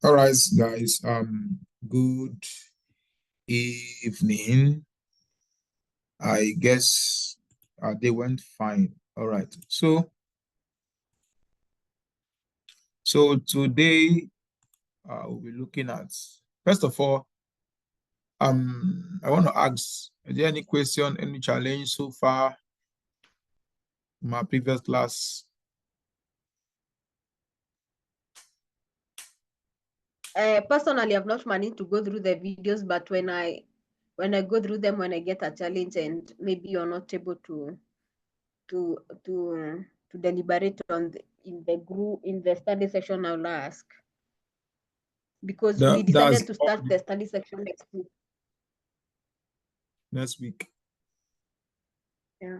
All right, guys. Good evening. I guess they went fine. All right. So today we'll be looking at, first of all, I want to ask, is there any question, any challenge so far in my previous class? Personally, I've not managed to go through the videos, but when I go through them, when I get a challenge and maybe you're not able to deliberate in the group in the study section, I'll ask, because we That's decided to start the study section next week. next week. Yeah.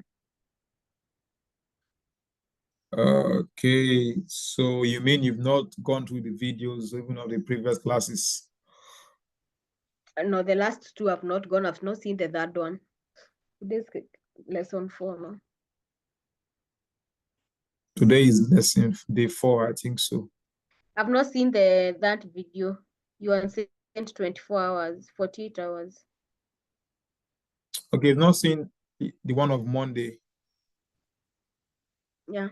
Okay, so you mean you've not gone through the videos even of the previous classes? No, the last two I've not gone. I've not seen the third one. Today's lesson 4 now. Today is lesson day 4, I think so. I've not seen that video. You are sent 24 hours, 48 hours. Okay, you've not seen the one of Monday. Yeah.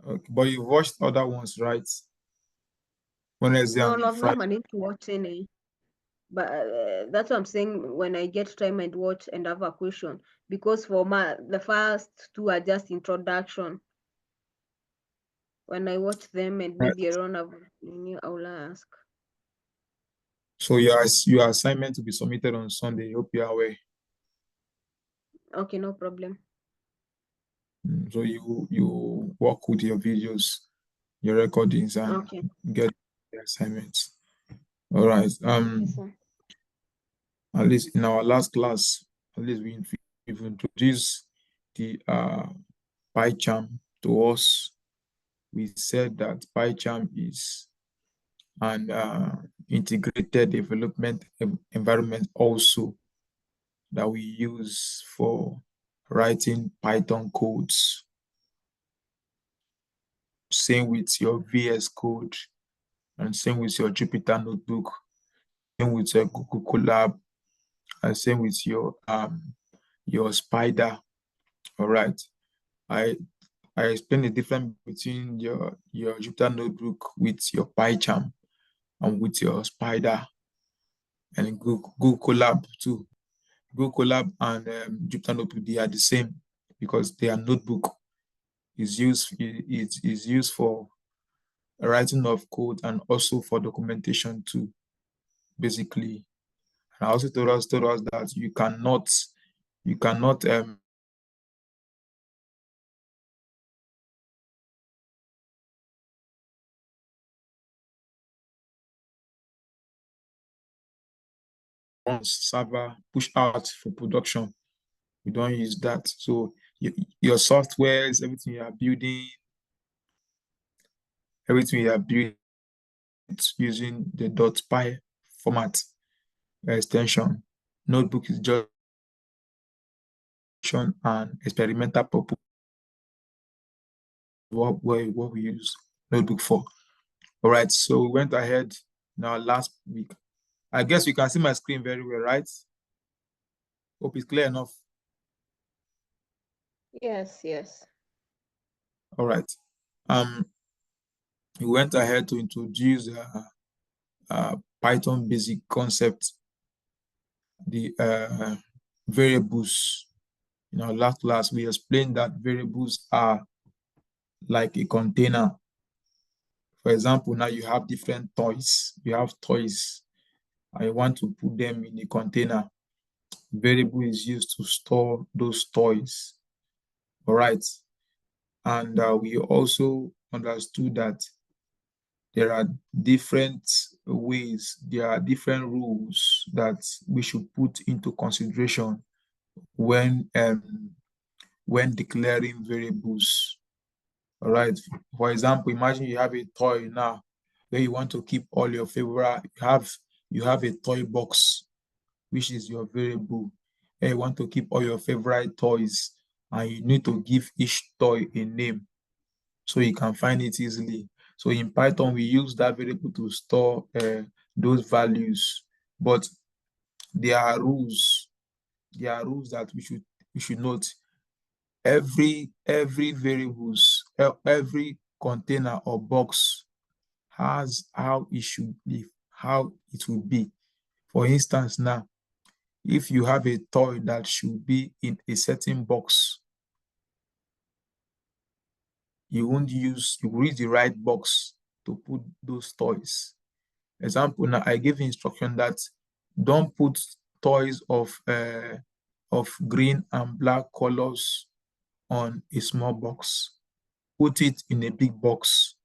Okay, but you watched other ones, right? Wednesday No, and I've not Friday. managed to watch any. But that's what I'm saying, when I get time and watch and have a question, because for the first two are just introduction. When I watch them and maybe I don't have any, I will ask. So your assignment to be submitted on Sunday. Hope you are aware. Okay, no problem. So you work with your videos, your recordings, and Okay. get the assignments. All right. Yes, sir. At least in our last class, at least we've introduced the PyCharm to us. We said that PyCharm is an integrated development environment also that we use for writing Python codes. Same with your VS Code, and same with your Jupyter Notebook, same with your Google Colab, and same with your Spider. All right. I I explained the difference between your Jupyter Notebook with your PyCharm and with your Spider and Google Colab too. Google Colab and Jupyter Notebook, they are the same because their notebook is used for writing of code and also for documentation too, basically. And I also told us that you cannot server push out for production. We don't use that. So your softwares, everything you are building using the .py format extension. Notebook is just an experimental purpose. What we use notebook for. All right, so we went ahead now last week. I guess you can see my screen very well, right? Hope it's clear enough. Yes, yes. All right. We went ahead to introduce Python basic concept, the variables. In our last class, we explained that variables are like a container. For example, now you have different toys. You have toys. I want to put them in a container. Variable is used to store those toys. All right. And we also understood that there are different ways, there are different rules that we should put into consideration when declaring variables. All right. For example, imagine you have a toy now where you want to keep all your favorite. You have a toy box, which is your variable, and you want to keep all your favorite toys, and you need to give each toy a name so you can find it easily. So in Python, we use that variable to store those values. But there are rules. There are rules that we should note. Every variables, every container or box has how it should be, how it will be. For instance, now, if you have a toy that should be in a certain box, you will use the right box to put those toys. Example, now I give instruction that don't put toys of green and black colors on a small box. Put it in a big box.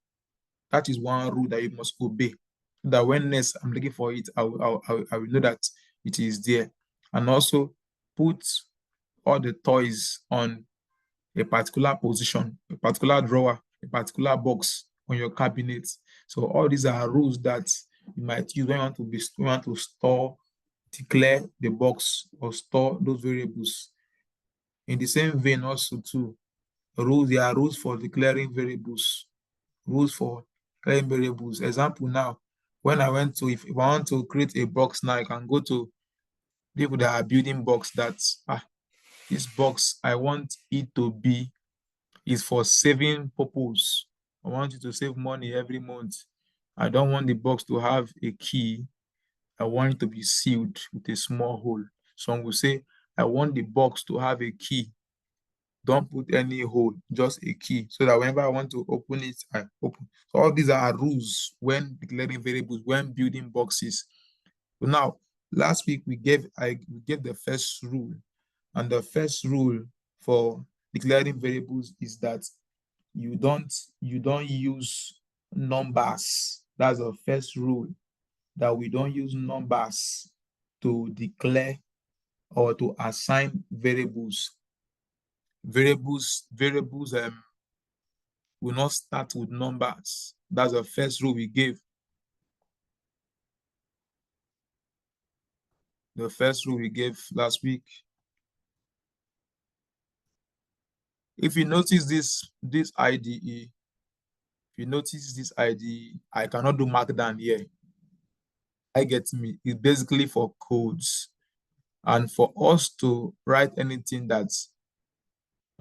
That is one rule that you must obey. So that when next I'm looking for it, I will know that it is there. And also put all the toys on a particular position, a particular drawer, a particular box on your cabinet. So all these are rules that you might use when you want to store, declare the box or store those variables. In the same vein also too, there are rules for declaring variables, rules for declaring variables. Example now, when I went to, if I want to create a box now, I can go to people that are building box that, this box, I want it to be, is for saving purpose. I want you to save money every month. I don't want the box to have a key. I want it to be sealed with a small hole. Some will say, I want the box to have a key. Don't put any hole, just a key, so that whenever I want to open it, I open. So all these are rules when declaring variables, when building boxes. So now, last week we gave the first rule, and the first rule for declaring variables is that you don't use numbers. That's the first rule, that we don't use numbers to declare or to assign variables. Variables will not start with numbers. That's the first rule we gave. The first rule we gave last week. If you notice this IDE, if you notice this IDE, I cannot do markdown here. I get me. It's basically for codes. And for us to write anything that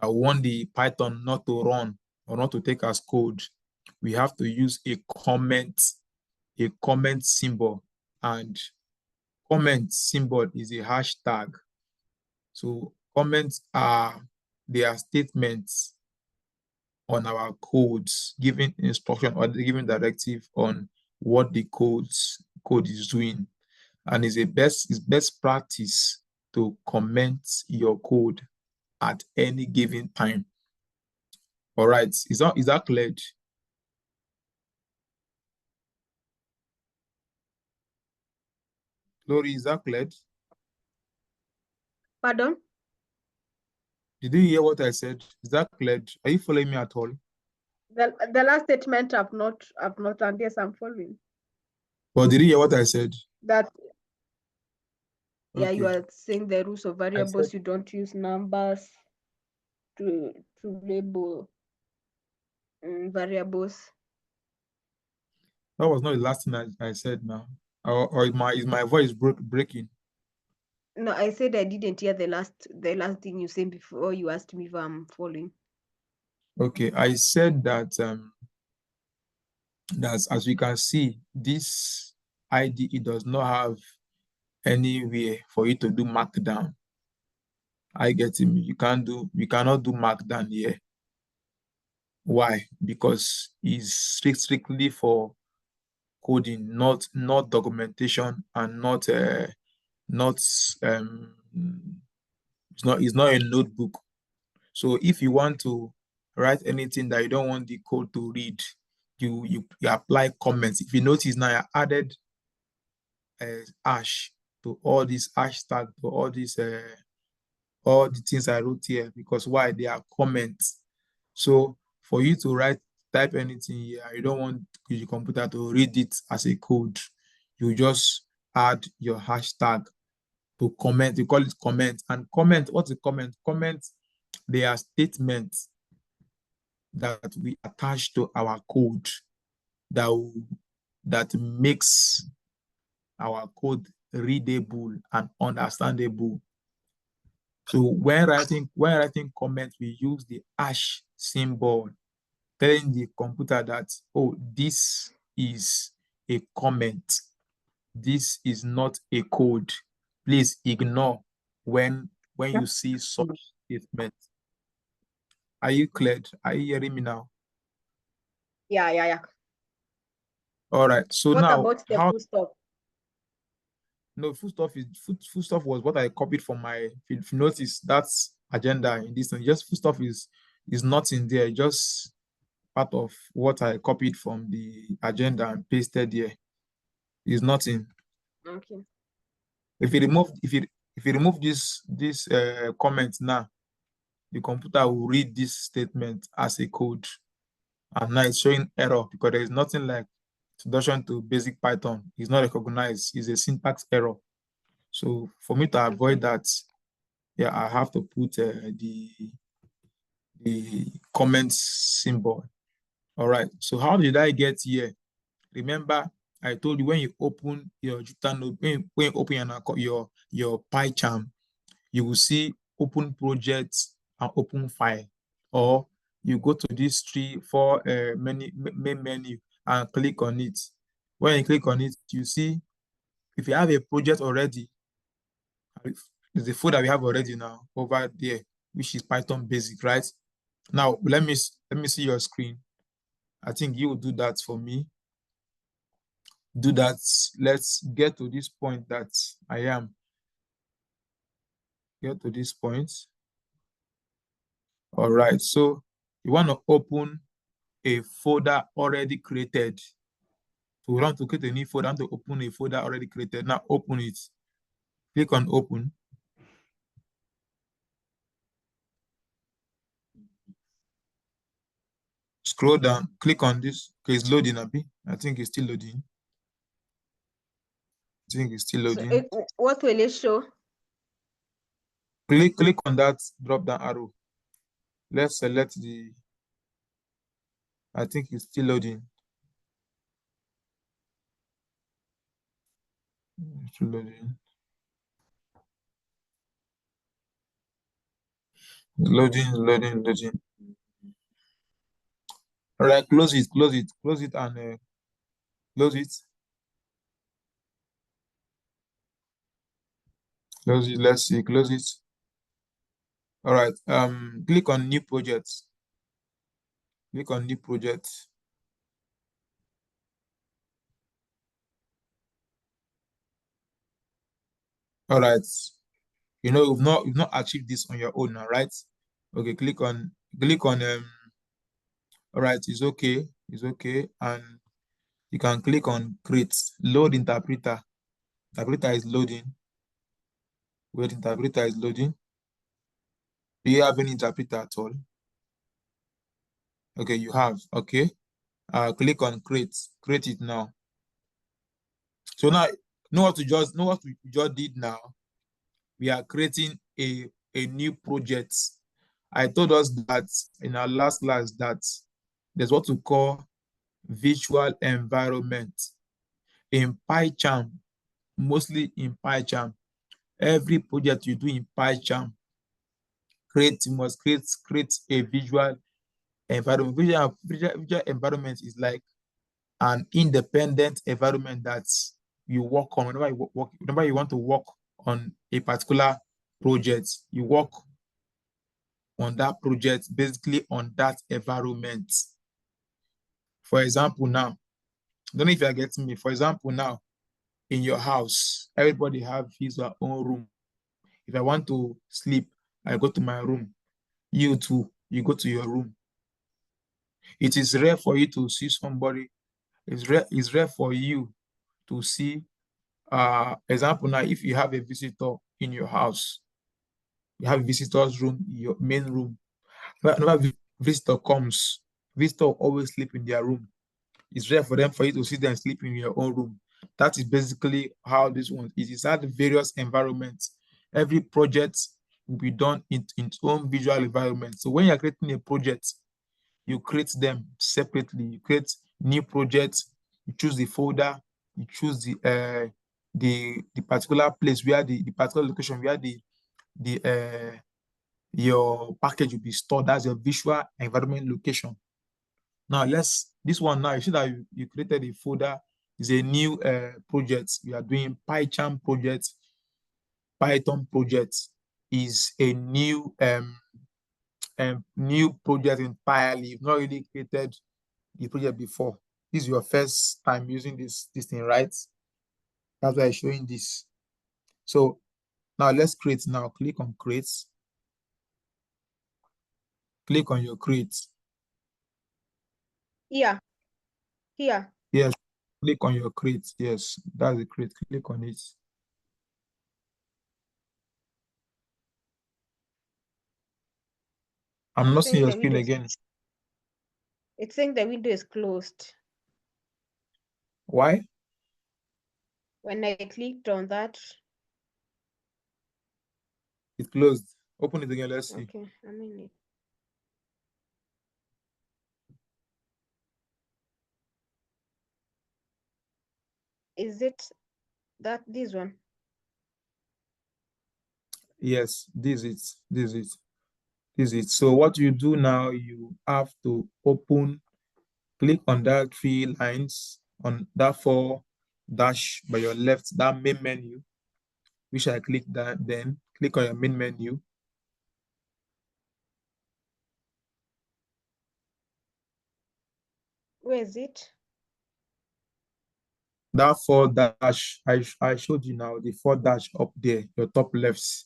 I want the Python not to run or not to take as code, we have to use a comment symbol. And comment symbol is a hashtag. So comments they are statements on our codes, giving instruction or giving directive on what the code is doing. And it's best practice to comment your code at any given time. All right, is that clear? Lori, is that clear? Pardon? Did you hear what I said? Is that clear? Are you following me at all? The last statement I've not, and yes, I'm following. But did you hear what I said? That, yeah, Okay. you are saying the rules of variables, you don't use numbers to label variables. That was not the last thing I said now. Or is my voice breaking? No, I said I didn't hear the last thing you said before you asked me if I'm following. Okay, I said that as we can see, this IDE does not have anywhere for you to do markdown. I get him. You cannot do markdown here. Why? Because it's strictly for coding, not documentation, and not it's not a notebook. So if you want to write anything that you don't want the code to read, you apply comments. If you notice now, I added hash to all these hashtag, to all these all the things I wrote here, because why? They are comments. So for you to type anything here, you don't want your computer to read it as a code. You just add your hashtag to comment. You call it comment. And comment, what's a comment? Comment, they are statements that we attach to our code. that makes our code readable and understandable. So when writing comments, we use the hash symbol, telling the computer that, oh, this is a comment. This is not a code. Please ignore when you see such statement. Are you cleared? Are you hearing me now? Yeah. All right. So What now, about the full stop? No, full stuff was what I copied from my. If you notice, that's agenda in this one. Just full stuff is not in there. Just part of what I copied from the agenda and pasted there. Is nothing. Okay. If you remove this comment now, the computer will read this statement as a code, and now it's showing error because there is nothing like introduction to basic Python. It's not recognized. It's a syntax error. So for me to avoid that, yeah, I have to put the comment symbol. All right. So how did I get here? Remember, I told you when you open your Jupyter Note, when you open your PyCharm, you will see open projects and open file, or you go to this 3, 4 main menu and click on it. When you click on it, you see if you have a project already, it's the folder we have already now over there, which is Python basic, right? Now let me see your screen. I think you will do that for me. Do that. Let's get to this point that I am. Get to this point. All right. So you want to open a folder already created. So we want to create a new folder, to open a folder already created. Now open it. Click on open. Scroll down, click on this. Okay, it's loading, Abi. I think it's still loading. I think it's still loading. So what will it show? Click on that drop down arrow. Let's select the. I think it's still loading. It's still loading. Loading. All right, close it, and close it. Close it. Let's see. Close it. All right. Click on new projects. Click on new projects. All right. You know you've not achieved this on your own now, right? Okay. Click on. All right. It's okay. And you can click on create. Load interpreter. Interpreter is loading. Wait, interpreter is loading. Do you have any interpreter at all? Okay, you have. Okay. Click on create. Create it now. So now, know what we just did now. We are creating a new project. I told us that in our last class that there's what we call virtual environment. In PyCharm, mostly in PyCharm, every project you do in PyCharm, you must create a visual environment. Visual environment is like an independent environment that you work on whenever you want to work on a particular project. You work on that project, basically on that environment. For example, now, I don't know if you're getting me. For example, now, in your house, everybody have his or own room. If I want to sleep, I go to my room. You too, you go to your room. It is rare for you to see somebody. It's rare for you to see, example now, if you have a visitor in your house, you have a visitor's room, your main room. Whenever visitor comes, visitor always sleep in their room. It's rare for you to see them sleep in your own room. That is basically how this one is. It's at various environments. Every project will be done in its own visual environment. So when you're creating a project, you create them separately. You create new project, you choose the folder, you choose the particular place where the particular location where the your package will be stored. That's your visual environment location. Now this one now, you see that you created a folder, is a new project. You are doing PyCharm project, Python project is a new project entirely. You've not really created the project before. This is your first time using this thing, right? That's why I'm showing this. So now let's create now. Click on create. Click on your create. Here. Here. Yes. Click on your create. Yes, that's the create. Click on it. I'm not seeing Saying your the screen window is, again. it's saying the window is closed. Why? When I clicked on that, It's closed. Open it again. Let's see. okay, I mean it. Is it that this one? Yes, this is it. This is it. This is it. So what you do now, you have to open, click on that 3 lines on that 4 dash by your left, that main menu. Which I click that, then click on your main menu. Where is it? That 4 dash I showed you now, the 4 dash up there, your top left.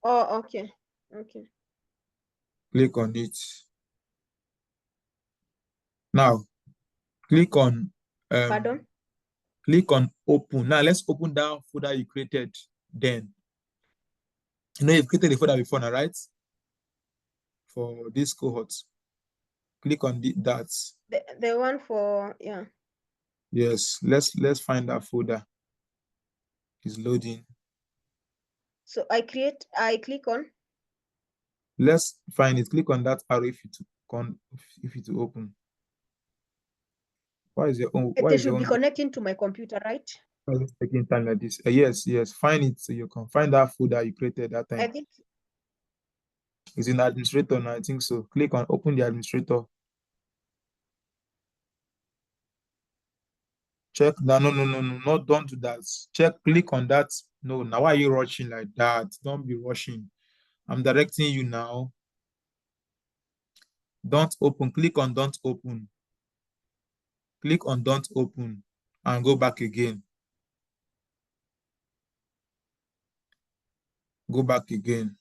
Oh, okay. Okay. Click on it. Now click on Pardon? click on open. Now let's open that folder you created. Then you know you've created a folder before now, right? For this cohort. Click on that. The one for, yeah. Yes, let's find that folder. It's loading. So I click on. Let's find it. Click on that arrow if it to open. Why is your own? Why It is your should be own? connecting to my computer, right? Why is it taking time like this? Yes, yes. Find it so you can find that folder you created that I time. think It's in administrator now. I think so. Click on open the administrator. Check that. No, no, no, no, no. Don't do that. Check. Click on that. No. Now why are you rushing like that? Don't be rushing. I'm directing you now. Don't open. Click on don't open. Click on don't open and go back again. Go back again.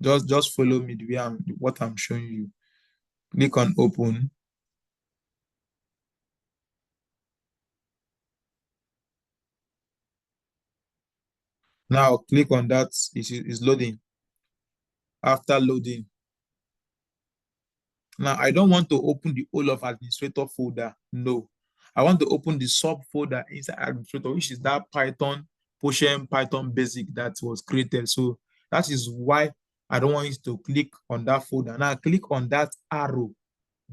Just follow me the way what I'm showing you. Click on open. Now click on that. It's loading. After loading. Now I don't want to open the whole of administrator folder. No. I want to open the subfolder inside administrator, which is that Python, Poshem Python basic that was created. So that is why I don't want you to click on that folder. Now click on that arrow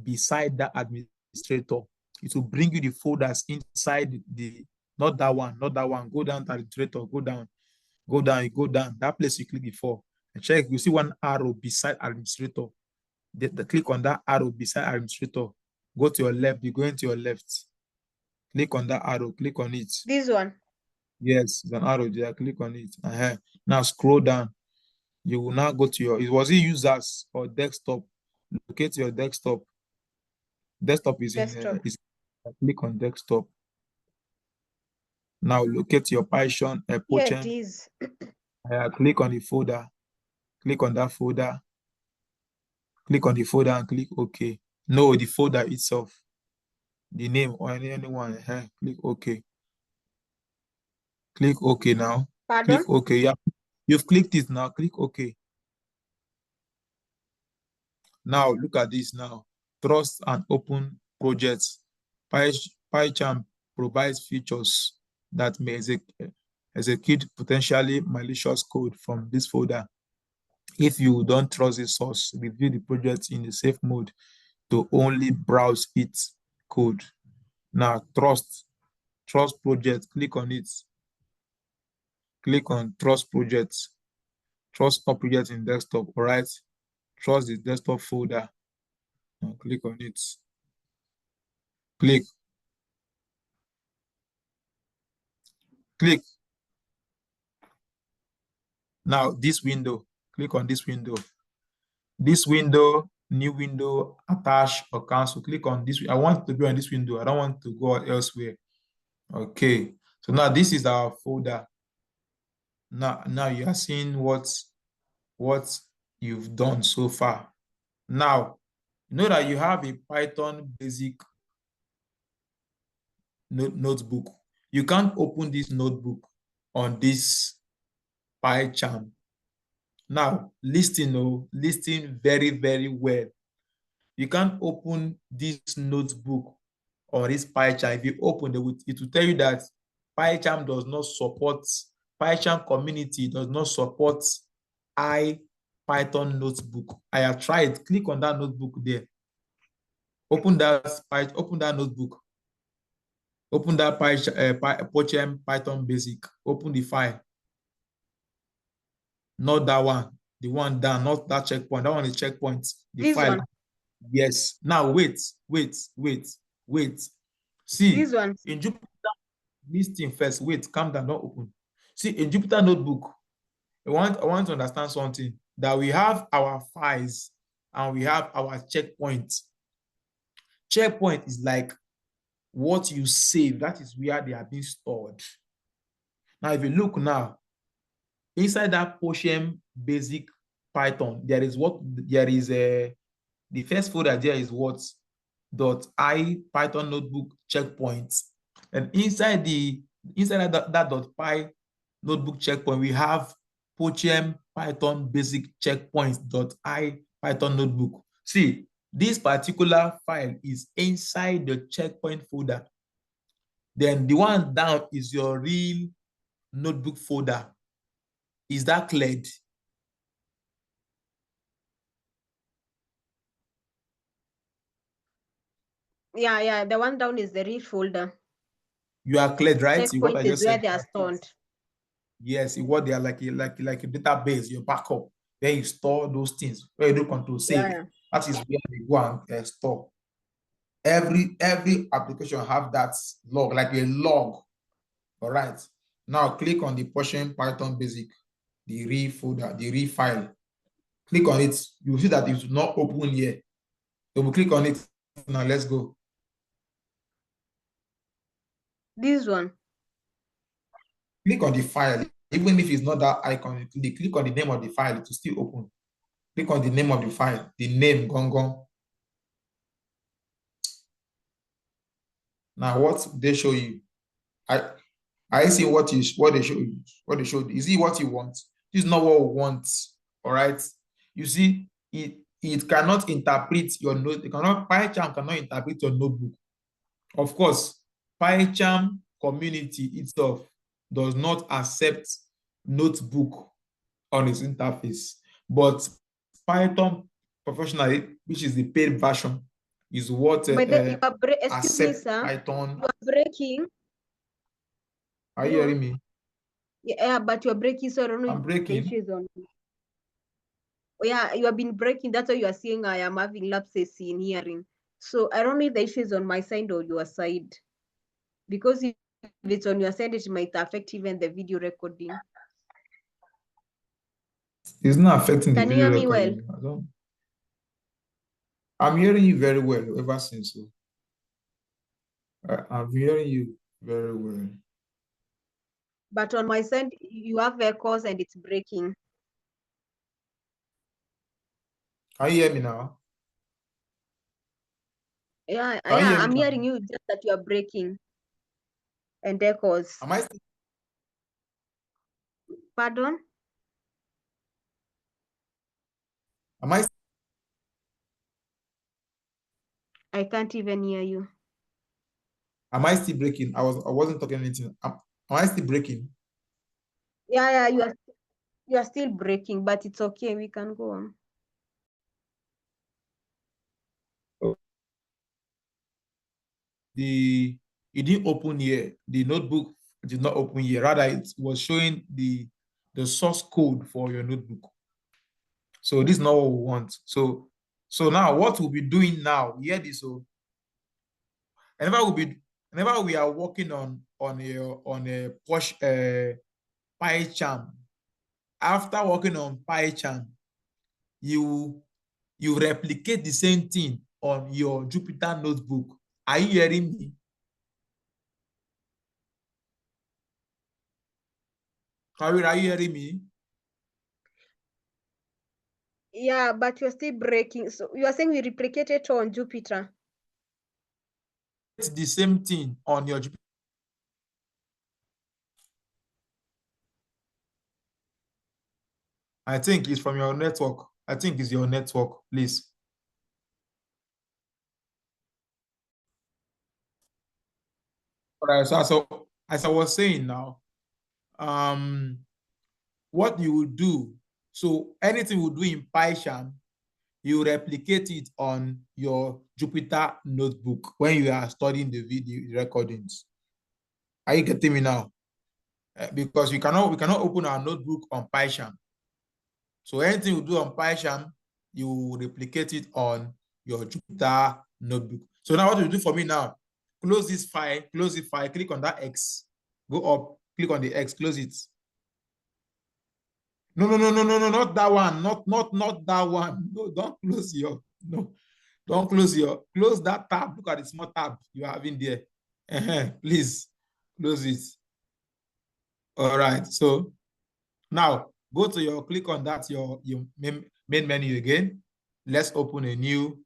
beside that administrator. It will bring you the folders inside not that one, not that one. Go down to administrator, you go down. That place you click before. And check, you see one arrow beside administrator. The click on that arrow beside administrator. Go to your left, you go into your left. Click on that arrow, click on it. this one. Yes, it's an arrow there, click on it. Now scroll down. You will now go to was it users or desktop? Locate your desktop. Desktop is Desktop. click on desktop. Now locate your Python, Here it Poshem. is. Click on the folder. Click on that folder. Click on the folder and click OK. No, the folder itself. The name or anyone. Click OK. Click OK now. Pardon? Click OK. Yeah, you've clicked it now. Click OK. Now look at this now. Trust and open projects. PyCharm provides features that may execute potentially malicious code from this folder. If you don't trust the source, review the project in a safe mode to only browse it. code. Now, trust project, click on it. Click on trust projects. Trust all projects in desktop, all right? Trust the desktop folder. Now, click on it. Click. Click. Now, this window, click on this window. This window, new window, attach or cancel. Click on this. I want to be on this window. I don't want to go elsewhere. Okay. So now this is our folder. Now you are seeing what you've done so far. Now, you know that you have a Python basic notebook. You can't open this notebook on this PyCharm. Now, listen very, very well. You can't open this notebook or this PyCharm. If you open it will tell you that PyCharm does not support, PyCharm community does not support Python notebook. I have tried. Click on that notebook there. Open that notebook. Open that Poshem Python basic. Open the file. Not that one. The one down, not that checkpoint. That one is checkpoint. The This file. one. Yes. Now wait. See, This one. in Jupyter, this thing first. Wait, calm down, don't open. See, in Jupyter Notebook, I want to understand something, that we have our files and we have our checkpoints. Checkpoint is like what you save. That is where they are being stored. Now, if you look now, inside that Poshem basic Python, there is the first folder there is what? .i Python notebook checkpoints. And inside that .py notebook checkpoint, we have Poshem Python basic checkpoints.i Python notebook. See, this particular file is inside the checkpoint folder. Then the one down is your real notebook folder. Is that cleared? Yeah. The one down is the read folder. You are cleared, right? What Checkpoint I is just where said. they are stored. Yes, what they are like a database, your backup. Where you store those things. Where you do control save. Yeah. That is where they go and store. Every application have that log, like a log. All right. Now click on the portion Python basic, the re folder, the re file. Click on it. You will see that it will not open here. So we click on it. Now let's go. This one. Click on the file. Even if it's not that icon, click on the name of the file to still open. Click on the name of the file, the name Gongon. Now what they show you? I see what they show you. What they showed. Is it what you want? This is not what we want. All right. You see, it cannot interpret your note. PyCharm cannot interpret your notebook. Of course, PyCharm community itself does not accept notebook on its interface. But Python Professional, which is the paid version, is what excuse me, sir. Python. You are breaking. Are you hearing me? Yeah, but you're breaking, so I don't know I'm if breaking. the issue is on me. Oh, yeah, you have been breaking. That's why you are saying I am having lapses in hearing. So I don't know if the issue is on my side or your side. Because if it's on your side, it might affect even the video recording. It's not affecting the Can you video hear me recording. well? I'm hearing you very well ever since. So. I'm hearing you very well. But on my side, you have echoes and it's breaking. Can you hear me now? Yeah, Can you hear I'm me hearing now? you, just that you are breaking and echoes. Am I still? Pardon? Am I? I can't even hear you. Am I still breaking? I wasn't talking anything. Am I still breaking? Yeah, you are still breaking, but it's okay. We can go on. it didn't open here. The notebook did not open here. Rather, it was showing the source code for your notebook. So this is not what we want. So now what we'll be doing now, hear this. So whenever whenever we are working on a push PyCharm, after working on PyCharm, you replicate the same thing on your Jupyter notebook. Are you hearing me? Kawir, are you hearing me? Yeah, but you're still breaking. So you are saying we replicate it on Jupyter. It's the same thing on your Jupyter. I think it's from your network. I think it's your network, please. All right, so as I was saying now, what you will do, so anything you do in PyCharm, you replicate it on your Jupyter notebook when you are studying the video recordings. Are you getting me now? Because we cannot open our notebook on PyCharm. So anything you do on PyCharm, you replicate it on your Jupyter notebook. So now what you do for me now, close this file, click on that X, go up, click on the X, close it. No, not that one, not that one. No, don't close your, no, don't close that tab. Look at the small tab you have in there. Please, close it. All right, so now go to click on that, your main menu again. Let's open a new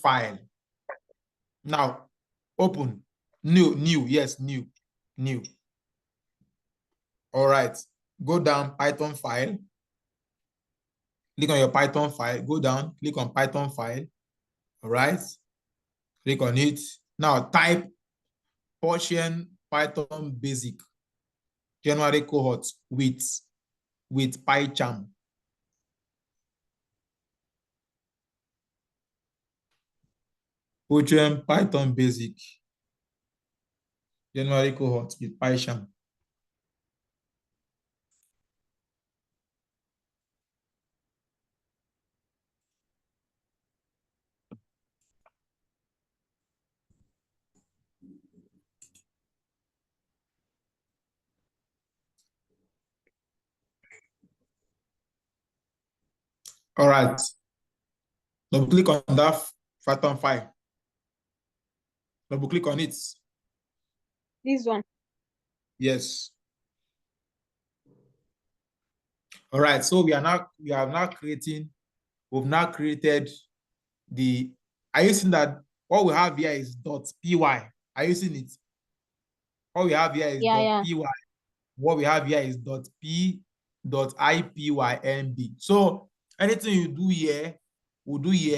file. Now, open, yes, new. All right, go down, Python file. Click on your Python file, go down, click on Python file. All right, click on it. Now type Poshem Python basic January cohort with PyCharm. Poshem Python basic January cohort with PyCharm. All right. Double click on that Python file. Double click on it. This one. Yes. All right. So we've now created the, are you seeing that what we have here is .py? Are you seeing it? What we have here is Yeah. .py. What we have here is .ipynb. So anything you do here,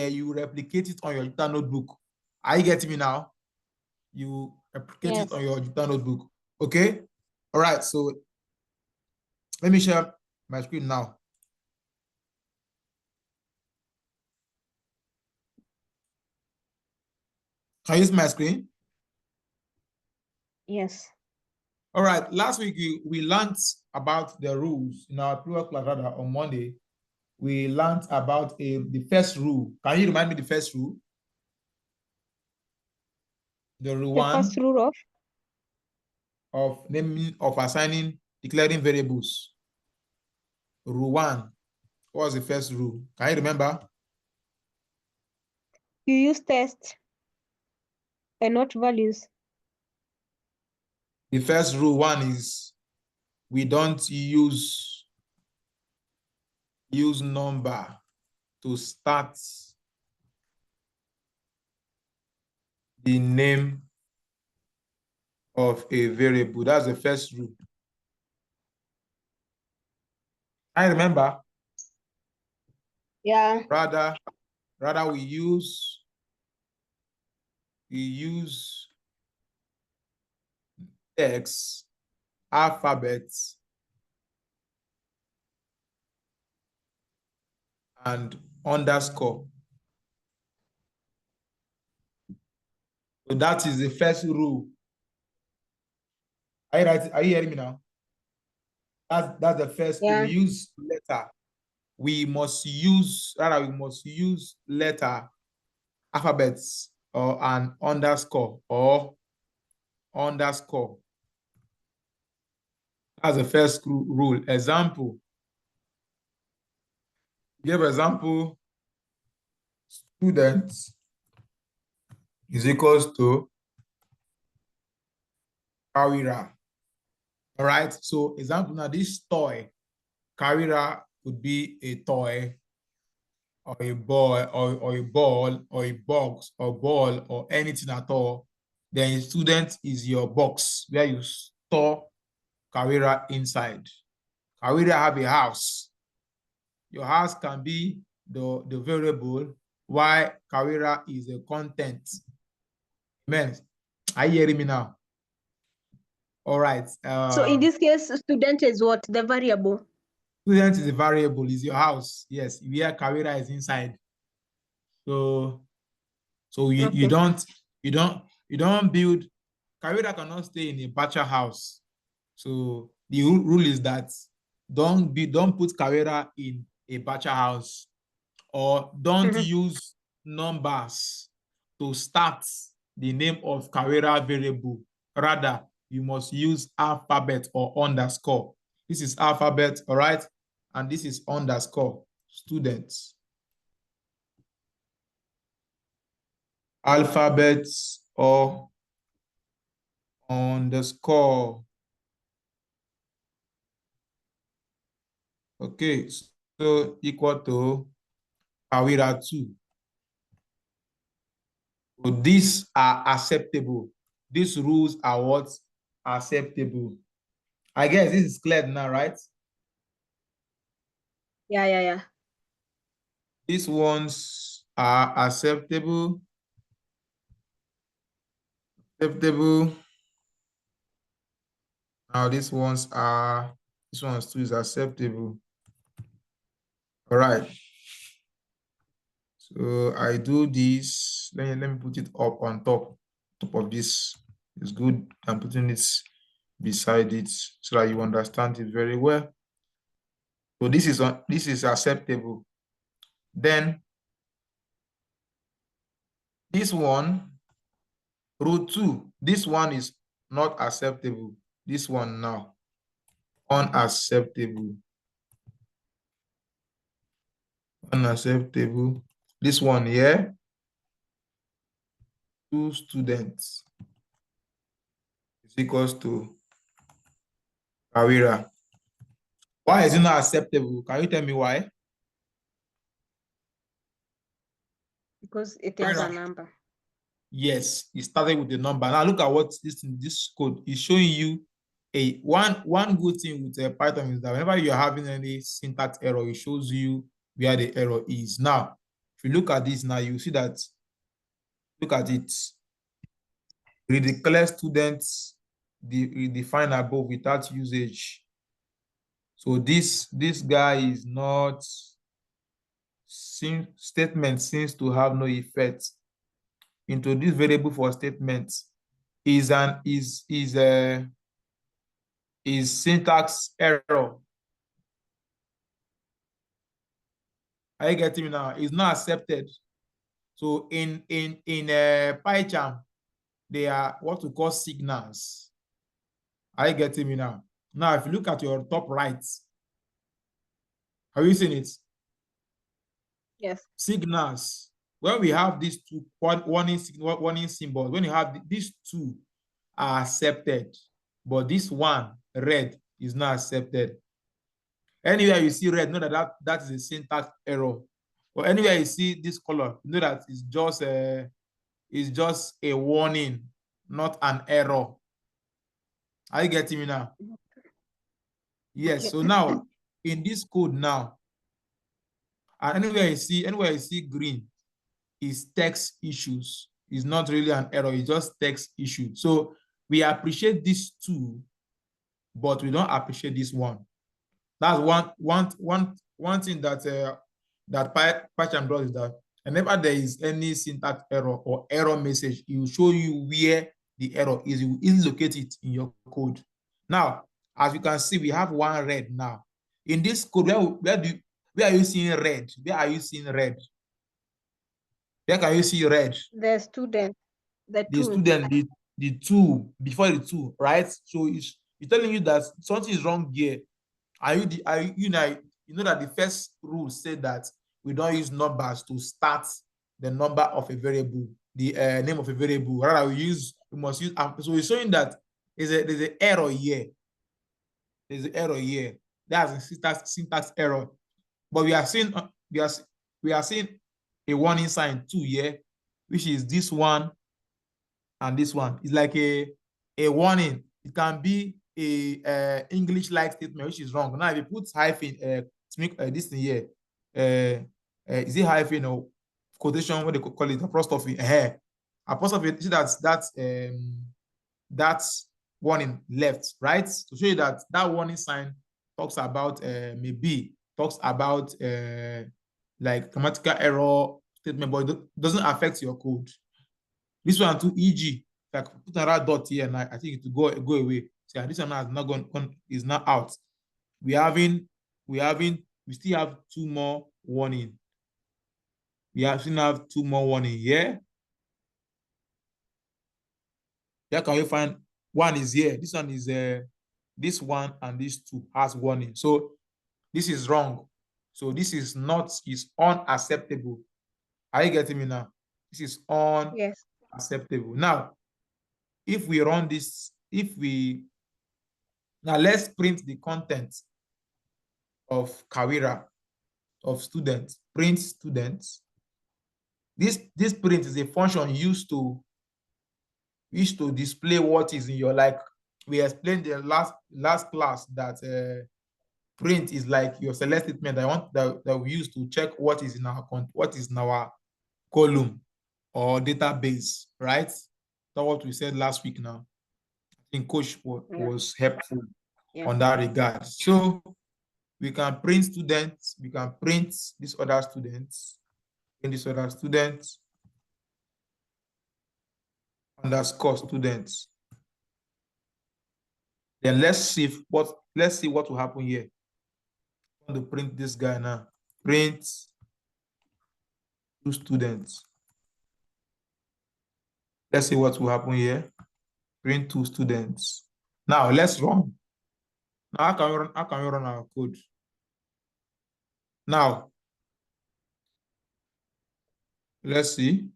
you replicate it on your Jupyter notebook. Are you getting me now? You replicate it on your Jupyter notebook. Okay? All right, so let me share my screen now. Can you see my screen? Yes. All right, last week we learned about the rules in our previous class, rather on Monday. We learned about the first rule. Can you remind me the first rule? The rule The one first rule of naming, of assigning, declaring variables. Rule one. What was the first rule? Can you remember? you use test and not values. The first rule one is we don't use number to start the name of a variable. That's the first rule. I remember. Yeah. Rather we use text, alphabets, and underscore So that is the first rule. Are you right? Are you hearing me now? That's the first rule. Yeah. We use letter. We must use letter, alphabets, or an underscore or underscore. That's the first rule. Example. Give example. Students is equals to Kawira. All right. So example now, this toy, Kawira could be a toy or a boy or a ball or a box or ball or anything at all. Then student is your box where you store Kawira inside. Kawira have a house. Your house can be the variable, while Kawira is the content. Amen. Are you hearing me now? All right. So in this case, student is what? The variable. Student is a variable, is your house. Yes, where Kawira is inside. So you, Okay. you don't build. Kawira cannot stay in a bachelor house. So the rule is that don't put Kawira in a bachelor house, or don't use numbers to start the name of Kawira variable. Rather, you must use alphabet or underscore. This is alphabet, all right? And this is underscore, students. Alphabets or underscore. Okay, so equal to Kawira 2. So these are acceptable. These rules are what? Acceptable. I guess this is clear now, right? Yeah. These ones are acceptable. Acceptable. Now this ones too is acceptable. All right. So I do this. Let me put it up on top of this. It's good. I'm putting it beside it so that you understand it very well. So this is acceptable. Then this one, rule 2, this one is not acceptable. This one now, unacceptable. Unacceptable. This one here, 2 students is equals to Kawira. Why is it not acceptable? Can you tell me why? Because it has a number. Yes, it started with the number. Now look at what this code is showing you. One good thing with Python is that whenever you're having any syntax error, it shows you where the error is. Now, if you look at this now, you see that, look at it. We declare students, define above without usage. So this guy is not, statement seems to have no effect. Introduce variable for statements is syntax error. Are you getting me now? It's not accepted. So in PyCharm, they are what we call signals. Are you getting me now? Now, if you look at your top right, have you seen it? Yes. Signals. When we have these two warning symbols, when you have these two are accepted, but this one, red, is not accepted. Anywhere you see red, know that is a syntax error. But anywhere you see this color, know that it's just a warning, not an error. Are you getting me now? Yes. Yeah. So now in this code now, and anywhere you see green, is text issues. It's not really an error. It's just text issue. So we appreciate these two, but we don't appreciate this one. That's one thing that that Python does, is that Whenever there is any syntax error or error message, it will show you where the error is. You will easily locate it in your code. Now, as you can see, we have one red now. In this code, where are you seeing red? Where are you seeing red? Where can you see red? The student, the The two. student, the two, before the two, right? So it's telling you that something is wrong here. Are you know that the first rule said that we don't use numbers to start the number of a variable, the name of a variable. Rather, we must use. So it's showing that there's an error here. There's an error here. That's a syntax error. But we are seeing a warning sign too here, which is this one and this one. It's like a warning. It can be a English-like statement, which is wrong. Now, if you put hyphen, to make this thing here, is it hyphen or quotation? What they call it? Apostrophe. Apostrophe. See that's warning left, right? To show you that warning sign talks about maybe talks about like grammatical error statement, but it doesn't affect your code. This one too, e.g., like put another dot here, and I think it will go away. So this one has not gone is not out. We still have two more warning. Still have two more warning here. Here can we find one is here. This one is this one and this two has warning. So this is wrong. So this is unacceptable. Are you getting me now? This is Yes. unacceptable. Now, if we run this, now let's print the content of Kawira of students, print students. This print is a function used to display what is in your, like we explained in the last class that print is like your select statement that we use to check what is in our column or database, right? That's what we said last week. Now I think coach was helpful on that regard. So we can print students, we can print this other students, underscore students. Then let's see what will happen here. I'm going to print this guy now. Print two students. Let's see what will happen here. Print two students. Now let's run. Now how can we run our code? Now let's see.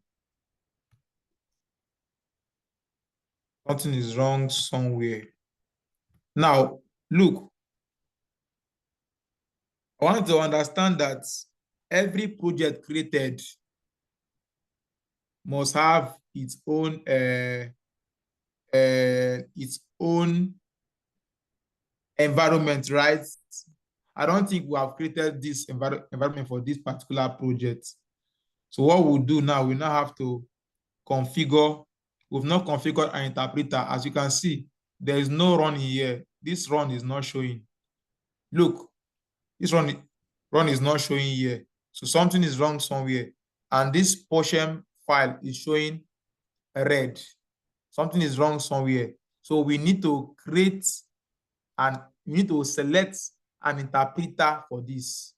Something is wrong somewhere. Now look, I want to understand that every project created must have its own environment, right? I don't think we have created this environment for this particular project. So what we'll do now, we now have to configure. We've not configured an interpreter. As you can see, there is no run here. This run is not showing. Look, this run is not showing here. So something is wrong somewhere. And this Poshem file is showing red. Something is wrong somewhere. So we need to create and we need to select an interpreter for this.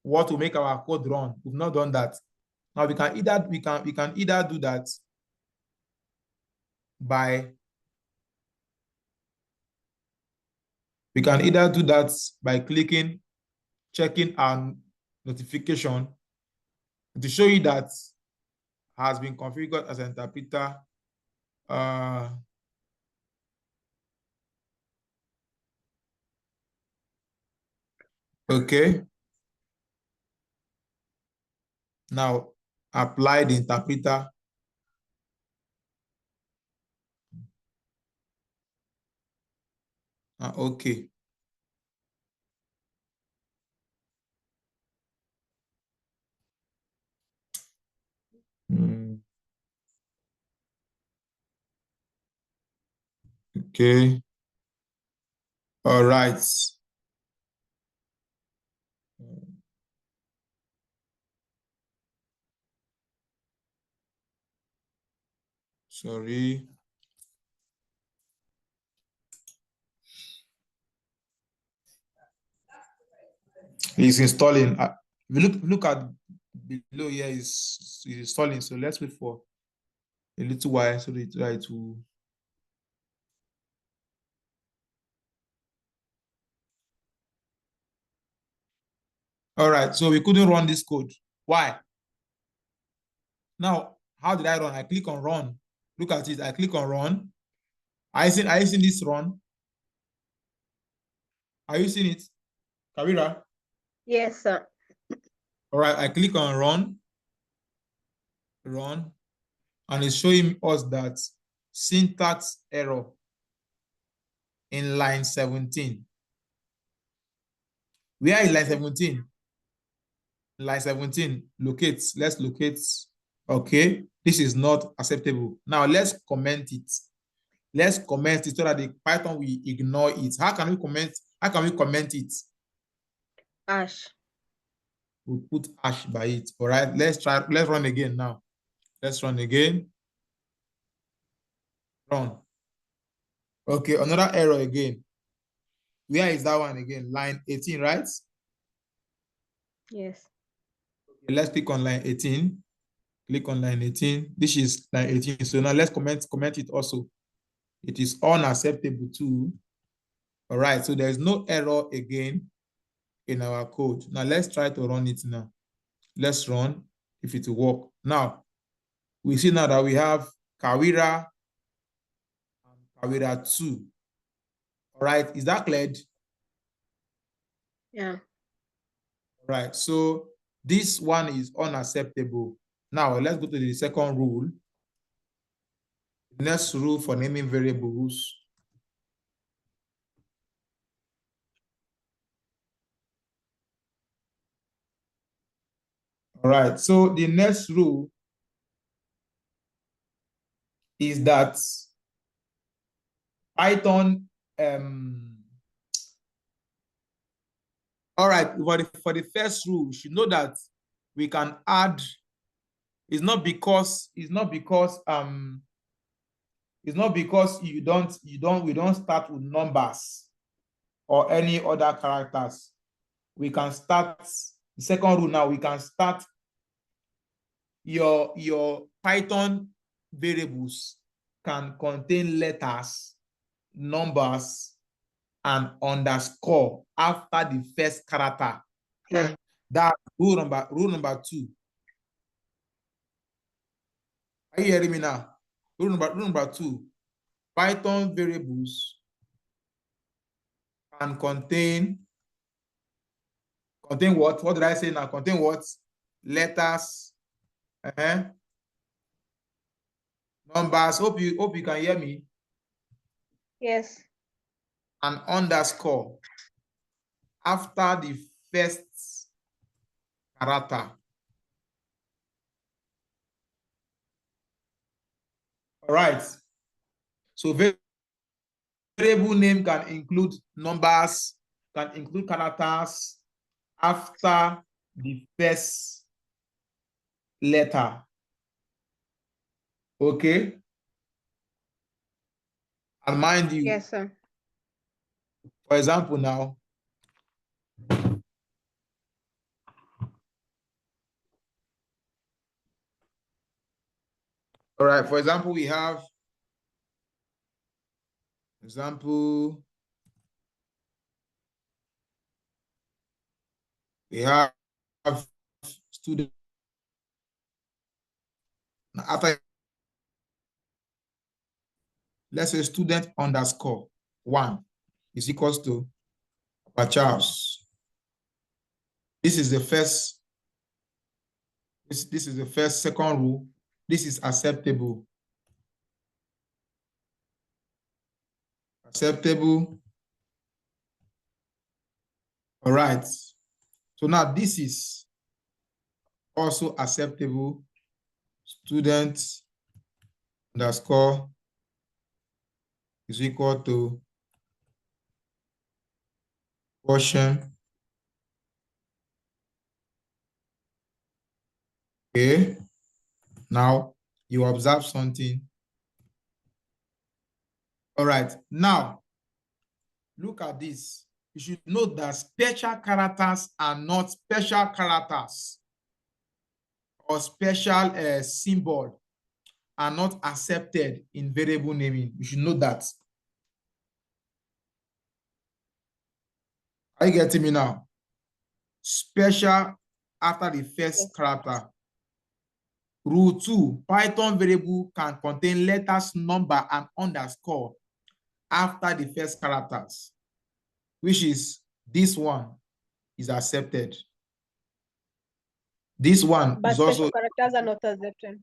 What will make our code run? We've not done that. Now we can either do that by clicking, checking our notification to show you that has been configured as an interpreter. Okay. Now apply the interpreter. Okay. Okay. All right. Sorry. It's installing. If you look at below here, is installing. So let's wait for a little while so they try to. All right, so we couldn't run this code. Why? Now, how did I run? I click on run. Look at it. I click on run. Are you seeing this run? Are you seeing it? Kawira? Yes, sir. All right, I click on run, and it's showing us that syntax error in line 17. Where is line 17? Line 17, locate. Let's locate. Okay, this is not acceptable. Now let's comment it. Let's comment it so that the Python will ignore it. How can we comment? How can we comment it? Ash. We'll put hash by it. All right, let's try. Let's run again now. Let's run again. Run. Okay, another error again. Where is that one again? Line 18, right? Yes. Okay, let's click on line 18. Click on line 18. This is line 18. So now let's comment it also. It is unacceptable too. All right, so there's no error again in our code. Now let's try to run it now. Let's run if it will work. Now, we see now that we have Kawira and Kawira 2. All right, is that cleared? Yeah. All right, so this one is unacceptable. Now, let's go to the second rule. Next rule for naming variables. All right, so the next rule is that Python, all right, for the first rule, you should know that we can add, it's not because we don't start with numbers or any other characters. We can start the second rule now, we can start your Python variables can contain letters, numbers, and underscore after the first character. Yeah. That's rule number 2. Are you hearing me now? Rule number 2. Python variables can contain what? What did I say now? Contain what? Letters, numbers. Hope you can hear me. Yes. An underscore after the first character. All right. So variable name can include numbers, can include characters after the first letter. Okay. And mind you, Yes, sir. for example, now, all right, for example, we have we have student after, let's say student underscore 1 is equals to Charles. This is the first, this is the first, second rule. This is acceptable. Acceptable. All right. So now this is also acceptable. Student underscore is equal to Poshem. Okay. Now you observe something All right. Now, look at this. You should note that special characters are not special characters or special symbol are not accepted in variable naming. You should know that. Are you getting me now? Special after the first character. Rule 2, Python variable can contain letters, number, and underscore after the first characters, which is this one is accepted. This one But is special also characters are not accepted.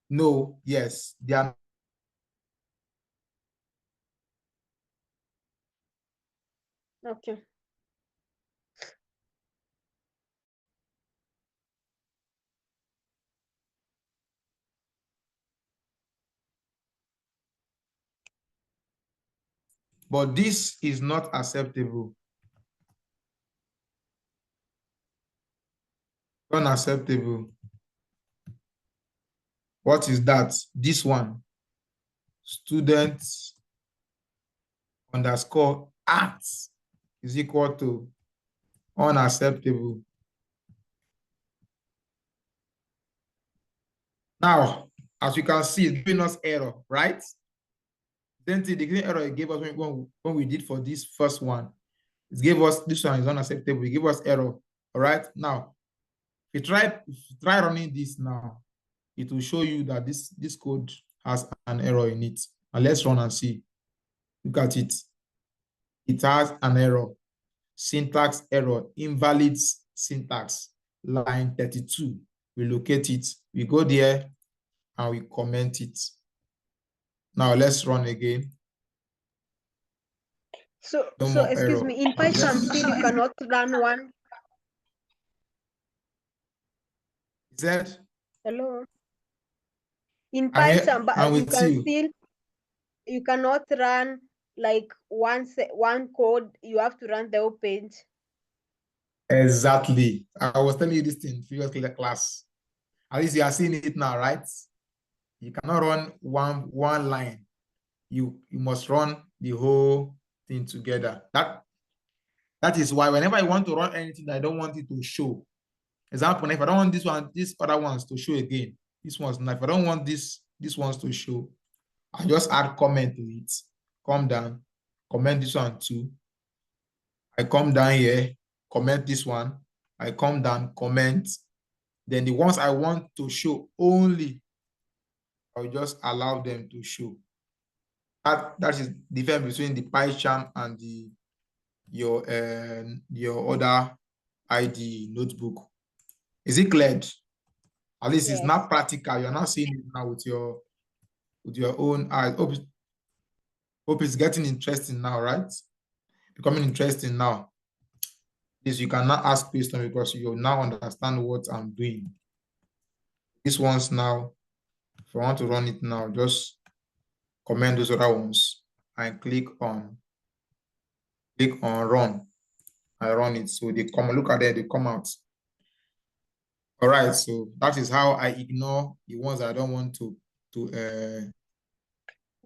no, yes, they are. Okay. But this is not acceptable. Unacceptable. What is that? This one. Student underscore at is equal to unacceptable. Now, as you can see, it's giving us error, right? Then the degree error it gave us when we did for this first one. It gave us this one is unacceptable. It gave us error. All right. Now, if you try running this now, it will show you that this code has an error in it. And let's run and see. Look at it. It has an error. Syntax error, invalid syntax, line 32. We locate it. We go there and we comment it. Now let's run again. So No so more excuse error. me, in Python still you cannot run one. Z. Hello. In And Python, but I'm you with can you. still you cannot run like one code. You have to run the whole page. Exactly. I was telling you this thing previously in class. At least you are seeing it now, right? You cannot run one line. You must run the whole thing together. That is why whenever I want to run anything, I don't want it to show. Example, if I don't want this one, these other ones to show again, this one's not. If I don't want these ones to show, I just add comment to it. Come down, comment this one too. I come down here, comment this one. I come down, comment. Then the ones I want to show only, I'll just allow them to show. That is the difference between the PyCharm and your other ID notebook. Is it cleared? At least it's Yes. not practical. You're not seeing it now with your own eyes. Hope it's getting interesting now, right? Becoming interesting now. This you cannot ask questions because you now understand what I'm doing. This one's now, if I want to run it now, just comment those other ones and click on run. I run it. So they come, look at that, they come out. All right, so that is how I ignore the ones I don't want to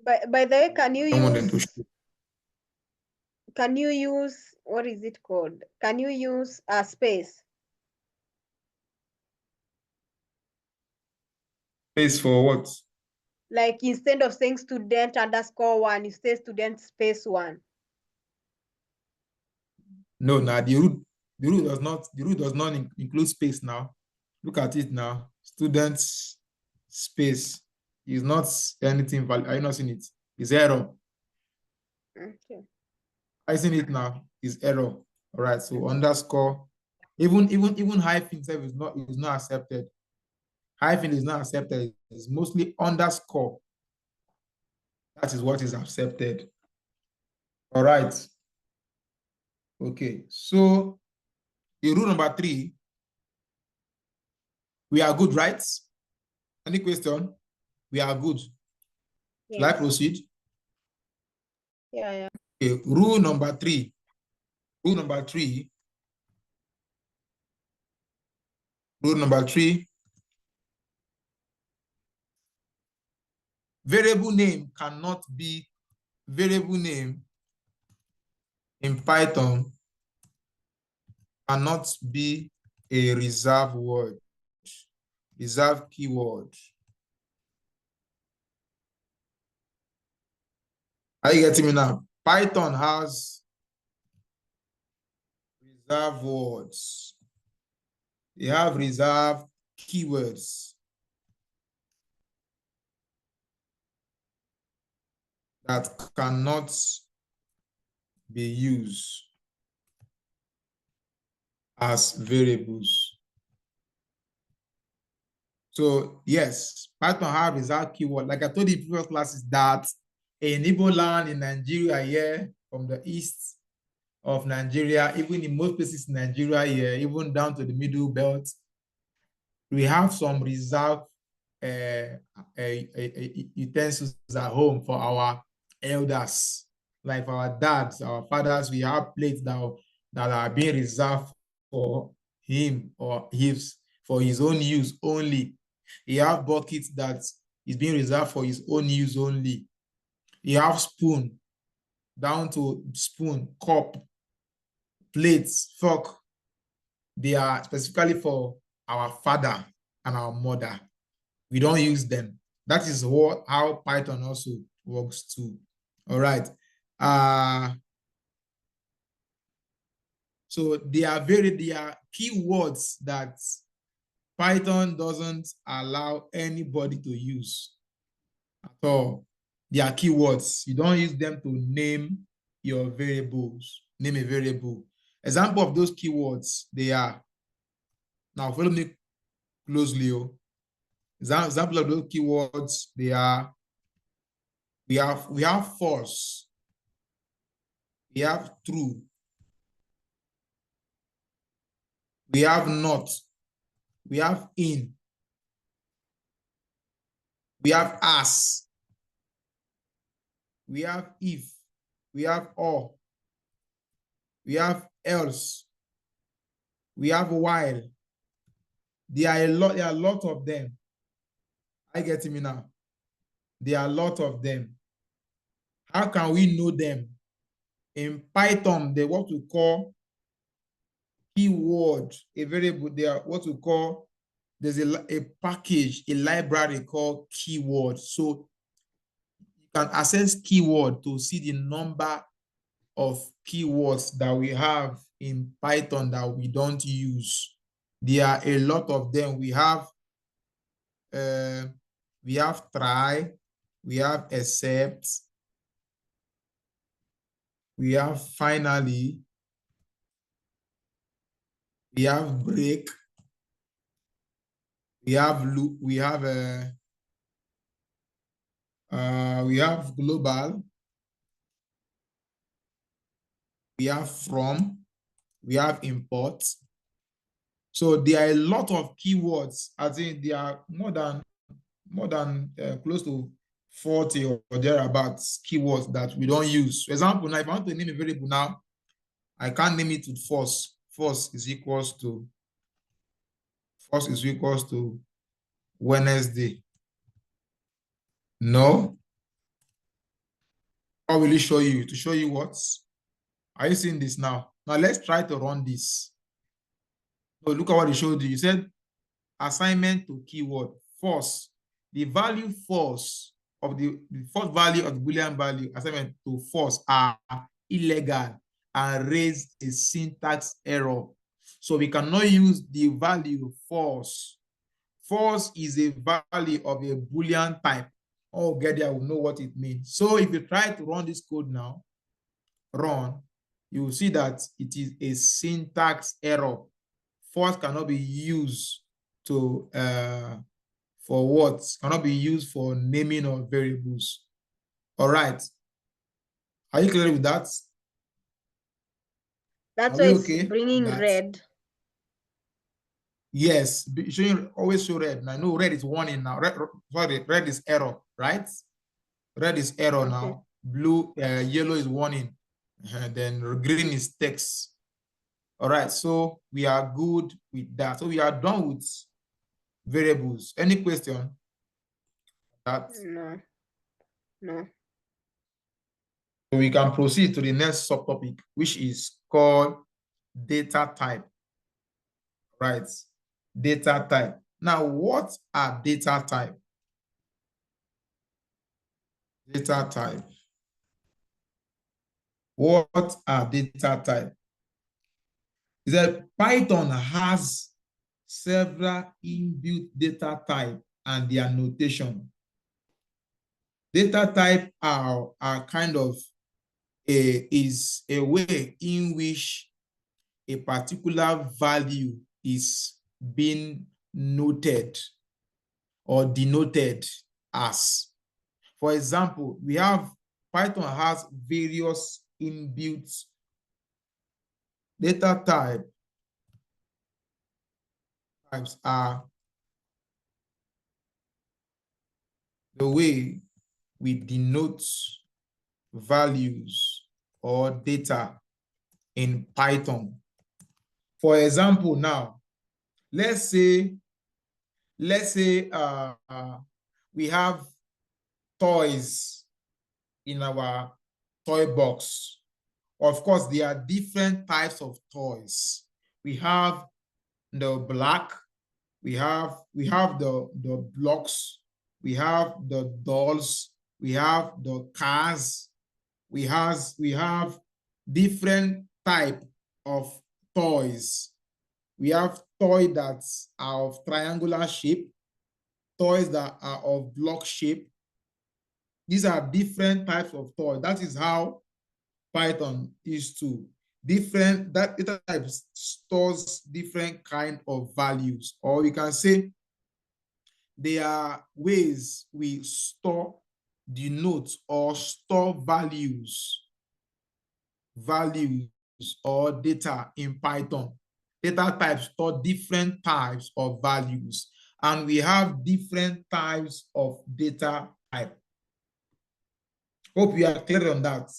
By the way, can you don't want them to use show. what is it called? Can you use a space? Space for what? Like instead of saying student underscore one, you say student space one. No, now the rule does not include space now. Look at it now. Students space is not anything valid. Are you not seeing it? It's error. Okay. I seen it now. It's error. All right. So underscore, even hyphen itself is not accepted. Hyphen is not accepted. It's mostly underscore. That is what is accepted. All right. Okay. So the rule number 3, we are good, right? Any question? We are good. Should I Yes. proceed? Yeah. Okay. Rule number 3. Rule number 3. Rule number 3. Variable name cannot be variable name in Python cannot be a reserved word, reserved keyword. Are you getting me now? Python has reserved words. They have reserved keywords that cannot be used as variables. So yes, Python have reserved keyword. Like I told you in previous classes that in Igbo land in Nigeria here, from the east of Nigeria, even in most places in Nigeria here, even down to the middle belt, we have some reserved utensils at home for our elders, like for our dads, our fathers. We have plates that are being reserved for him or his for his own use only. He have buckets that is being reserved for his own use only. He have spoon, down to spoon, cup, plates, fork. They are specifically for our father and our mother. We don't use them. That is how Python also works too. All right. So they are keywords that Python doesn't allow anybody to use at all. They are keywords. You don't use them to name your variables, name a variable. Example of those keywords, they are, now follow me closely. Example of those keywords, they are, we have false, we have true, we have not, we have in, we have as, we have if, we have or, we have else, we have while. There are a lot of them. I get me now. There are a lot of them. How can we know them? In Python, they what we call keyword, a variable. They are what we call, there's a package, a library called keyword. So you can access keyword to see the number of keywords that we have in Python that we don't use. There are a lot of them. We have try, we have except, we have finally, we have break, we have loop, we have global, we have from, we have import. So there are a lot of keywords. I think there are more than close to 40 or thereabouts keywords that we don't use. For example, now if I want to name a variable now, I can't name it with false. False is equals to Wednesday. No. How will it show you? To show you what? Are you seeing this now? Now let's try to run this. So look at what it showed you. You said assignment to keyword false. The value false of the first value of the Boolean value assignment to false are illegal and raise a syntax error. So we cannot use the value false. False is a value of a Boolean type. Oh, get there, I will know what it means. So if you try to run this code now, you will see that it is a syntax error. False cannot be used to for what? Cannot be used for naming of variables. All right. Are you clear with that? That's why it's bringing red. Yes, showing always show red. I know red is warning now. Red is error, right? Red is error now. Blue, yellow is warning. Then green is text. All right, so we are good with that. So we are done with variables. Any question? No. So we can proceed to the next subtopic, which is called data type, right? Data type. Now, what are data type? Data type. What are data type? Is that Python has several inbuilt data type and their notation. Data type are kind of is a way in which a particular value is being noted or denoted as. For example, we have Python has various inbuilt data types are the way we denote values or data in Python. For example, now, let's say we have toys in our toy box. Of course, there are different types of toys. We have the black, we have the blocks, we have the dolls, we have the cars, we have different type of toys. We have toys that are of triangular shape, toys that are of block shape. These are different types of toys. That is how Python is to different, that data type stores different kind of values, or we can say there are ways we store, denote, or store values or data in Python. Data types store different types of values, and we have different types of data type. Hope you are clear on that.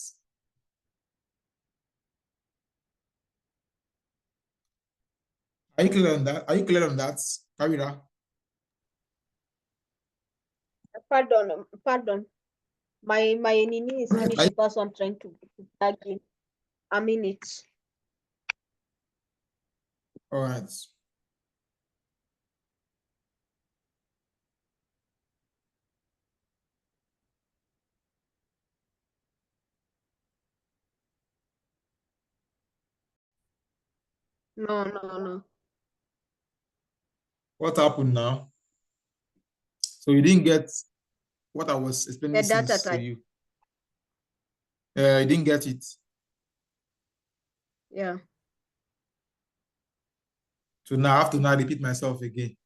Are you clear on that? Are you clear on that, Kavira? Pardon. My nini is finishing, so I'm trying to plug in. A minute. All right. No. What happened now? So you didn't get what I was explaining The data since to type. you. You didn't get it. Yeah. So now I have to now repeat myself again.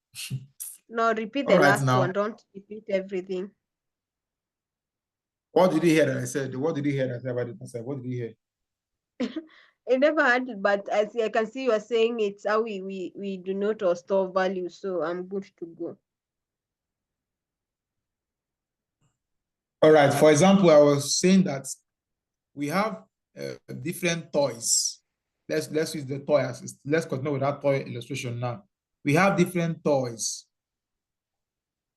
No, repeat All the right last now. one. Don't repeat everything. What did you hear that I said? What did you hear that I said about it myself? What did you hear? I never had it, but I can see you are saying it's how we do not or store value, so I'm good to go. All right. For example, I was saying that we have different toys. Let's use the toy as let's continue with that toy illustration now. We have different toys,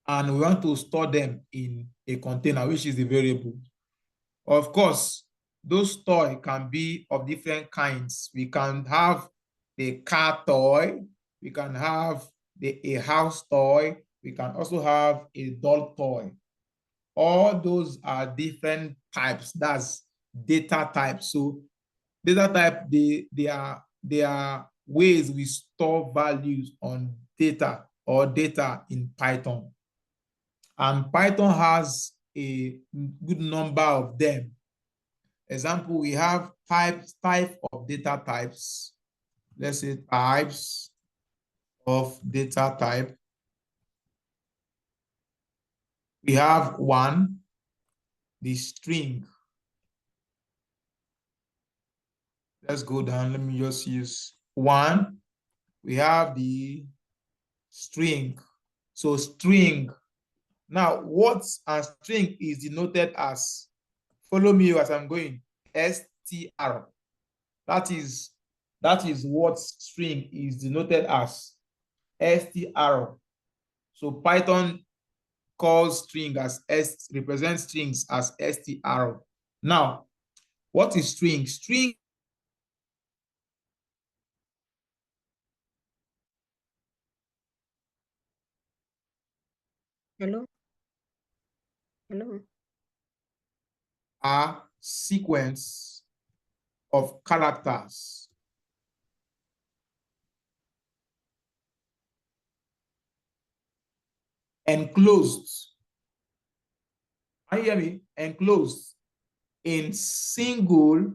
and we want to store them in a container, which is the variable. Of course, those toys can be of different kinds. We can have the car toy, we can have a house toy, we can also have a doll toy. All those are different types. That's data types. So data type, they are ways we store values on data or data in Python. And Python has a good number of them. Example, we have type of data types. Let's say types of data type. We have one, the string. Let's go down. Let me just use one. We have the string. So string. Now, what a string is denoted as? Follow me as I'm going. str. That is what string is denoted as. str. So Python calls string as represents strings as str. Now, What is string? String Hello? Hello? are sequence of characters enclosed. Can you hear me? Enclosed in single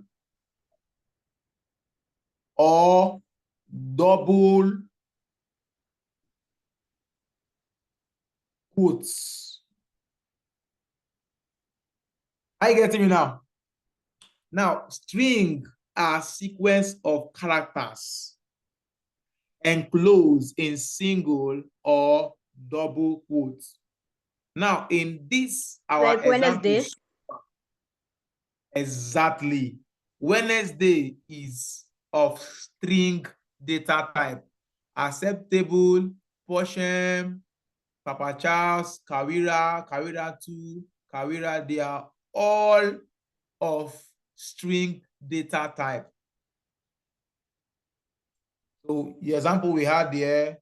or double quotes. Are you getting me now? Now, string are sequence of characters enclosed in single or double quotes. Now, in this, our Like Wednesday? examples, exactly, Wednesday is of string data type, acceptable, Poshem, Papa Charles, Kawira 2, Kawira, they are all of string data type. So the example we had there,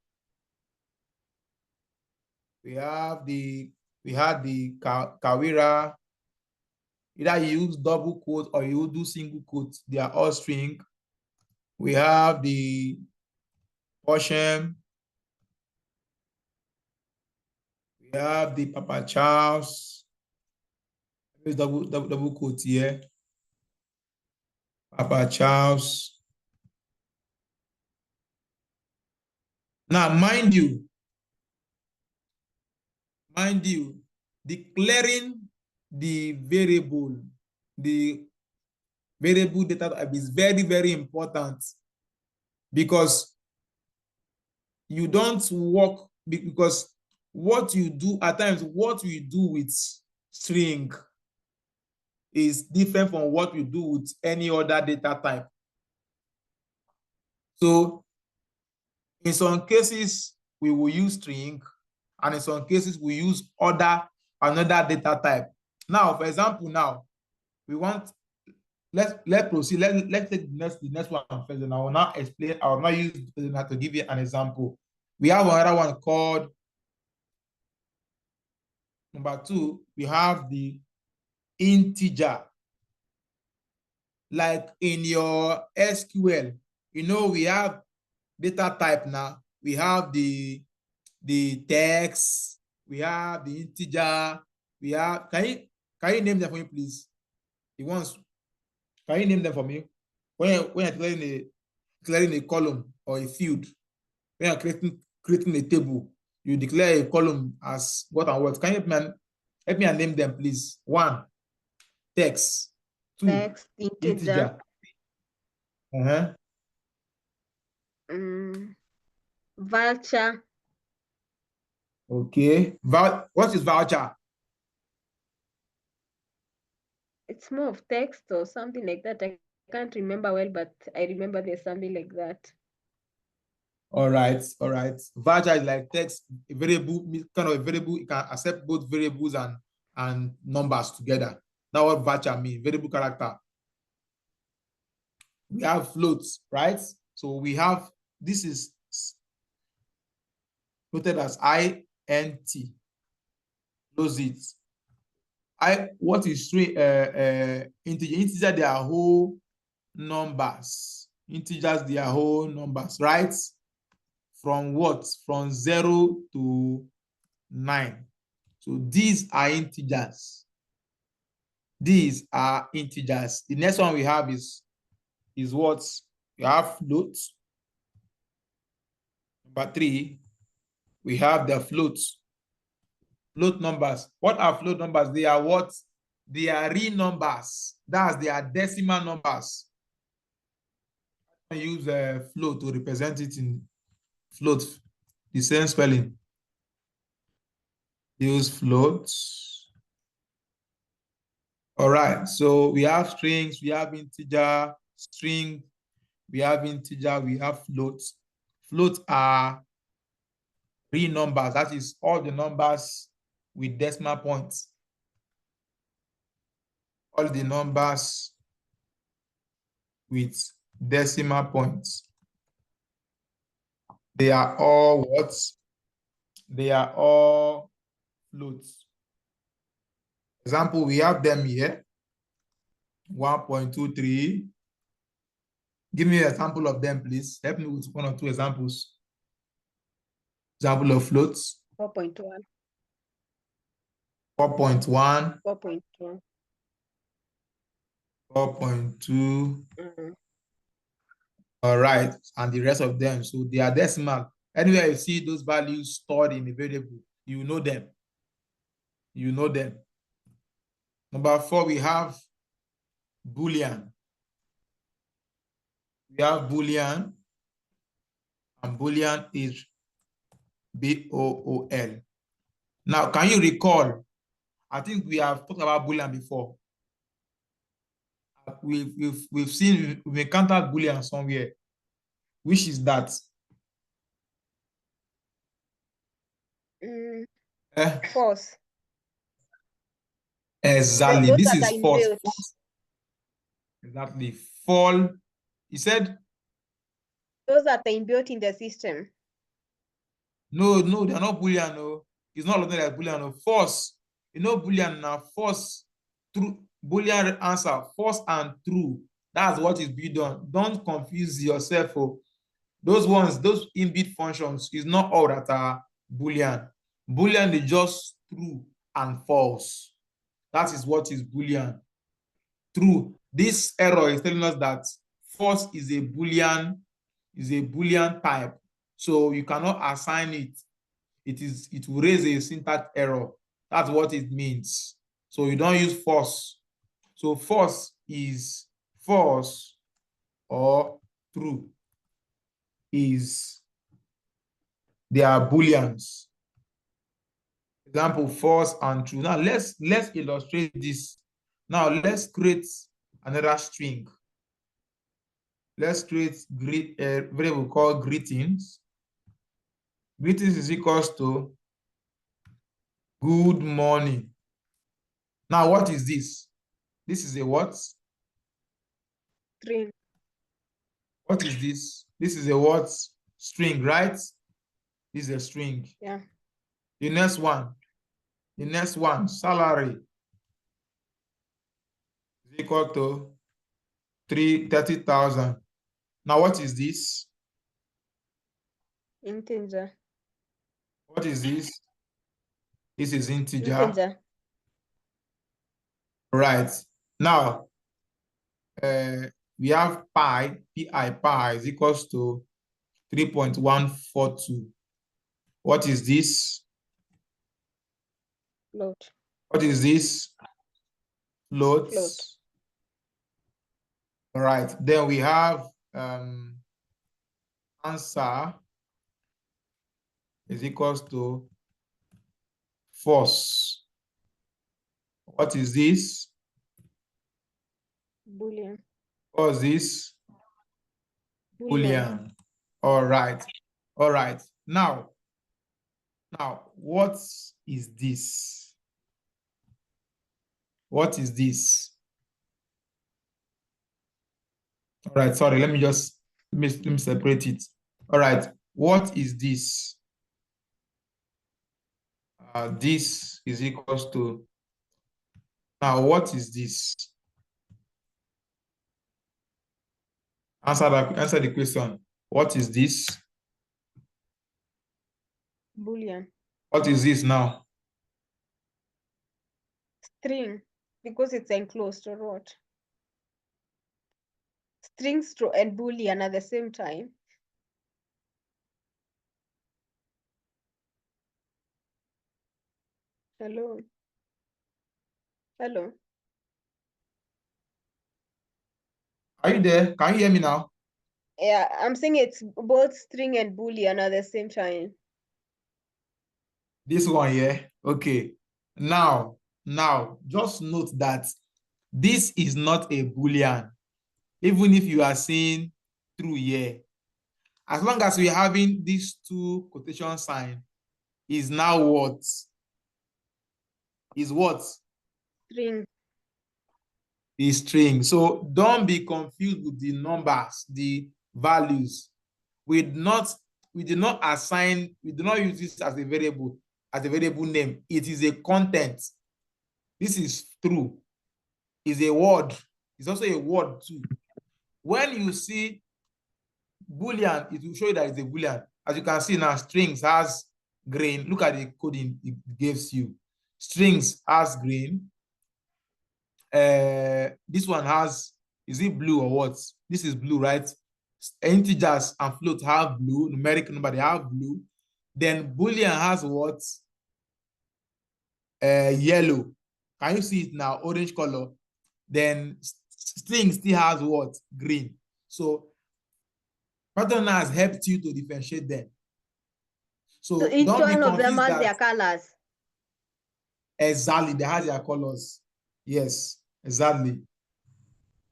we had the Kawira. Either you use double quote or you do single quote. They are all string. We have the Poshem. We have the Papa Charles. There's double quote here. Papa Charles. Now, mind you, declaring the variable data type is very, very important, because you don't work, because what you do at times, what we do with string is different from what we do with any other data type. So in some cases, we will use string, and in some cases, we use another data type. Now, for example, now we want, let's proceed. Let's take the next one first, and I will now explain. I will now use to give you an example. We have another one called number 2. We have the integer. Like in your SQL, we have data type now. We have the text, we have the integer, we have, can you name them for me, please? The ones, can you name them for me? When you're declaring a column or a field, when you're creating a table, you declare a column as what and what. Can you help me and name them, please? 1, text. 2, Text, integer. Voucher. Okay. What is voucher? It's more of text or something like that. I can't remember well, but I remember there's something like that. All right. Voucher is like text, a variable, kind of a variable. It can accept both variables and numbers together. That's what voucher means, variable character. We have floats, right? So we have, this is noted as int. Close it. What is integer? Integer, they are whole numbers. Integers, they are whole numbers, right? From what? From 0 to 9. So these are integers. These are integers. The next one we have is what? We have floats. Number 3, we have the floats. Float numbers. What are float numbers? They are what? They are real numbers. That's, they are decimal numbers. I use float to represent it in float, the same spelling. Use floats. All right, so we have strings, we have integer, string, we have integer, we have floats. Floats are real numbers. That is all the numbers with decimal points. All the numbers with decimal points. They are all what? They are all floats. Example, we have them here. 1.23. Give me an example of them, please. Help me with one or two examples. Example of floats. 4.1. 4.1. 4.1. 4.2. Mm-hmm. All right. And the rest of them. So they are decimal. Anywhere you see those values stored in a variable, you know them. You know them. Number 4, we have Boolean. We have Boolean, and Boolean is B-O-O-L. Now, can you recall? I think we have talked about Boolean before. We've encountered Boolean somewhere. Which is that? False. Exactly. Those This that is are false. inbuilt. Exactly. Fall. He said, Those that are inbuilt in the system. no, they're not Boolean. No. It's not looking like Boolean. No. False. You know, Boolean now. False. True. Boolean answer. False and true. That's what is being done. Don't confuse yourself. Oh. Those ones, those inbuilt functions, is not all that are Boolean. Boolean is just true and false. That is what is Boolean. True. This error is telling us that false is a Boolean type. So you cannot assign it. It will raise a syntax error. That's what it means. So you don't use false. So false is false or true. They are Booleans. Example, false and true. Now let's illustrate this. Now let's create another string. Let's create a variable called greetings. Greetings is equals to good morning. Now what is this? This is a what? String. What is this? This is a what? String, right? This is a string. Yeah. The next one, salary is equal to 30,000. Now what is this? Integer. What is this? This is integer. Integer. Right. Now, we have pi is equals to 3.142. What is this? Float. What is this? Float. Float. All right. Then we have answer is equals to false. What is this? Boolean. What is this? Boolean. All right. All right. Now, what is this? What is this? All right, sorry, let me separate it. All right, what is this? This is equals to, now what is this? Answer the question. What is this? Boolean. What is this now? String, because it's enclosed or what? Strings and Boolean at the same time. Hello. Hello. Are you there? Can you hear me now? Yeah, I'm saying it's both string and Boolean at the same time. This one here. Okay. Now, just note that this is not a Boolean. Even if you are saying true here, as long as we're having these two quotation signs, is now what? Is what? String. the string. So don't be confused with the numbers, the values. We did not assign, we do not use this as a variable name. It is a content. This is true. Is a word. It's also a word too. When you see Boolean, it will show you that it's a Boolean. As you can see now, strings has green. Look at the coding it gives you. Strings has green. This one has, is it blue or what? This is blue, right? Integers and float have blue. Numeric number, they have blue. Then Boolean has what? Yellow. Can you see it now? Orange color. Then string still has what? Green. So pattern has helped you to differentiate them. So So each don't be one of them confused has that their colors. exactly they have their colors. Yes, exactly.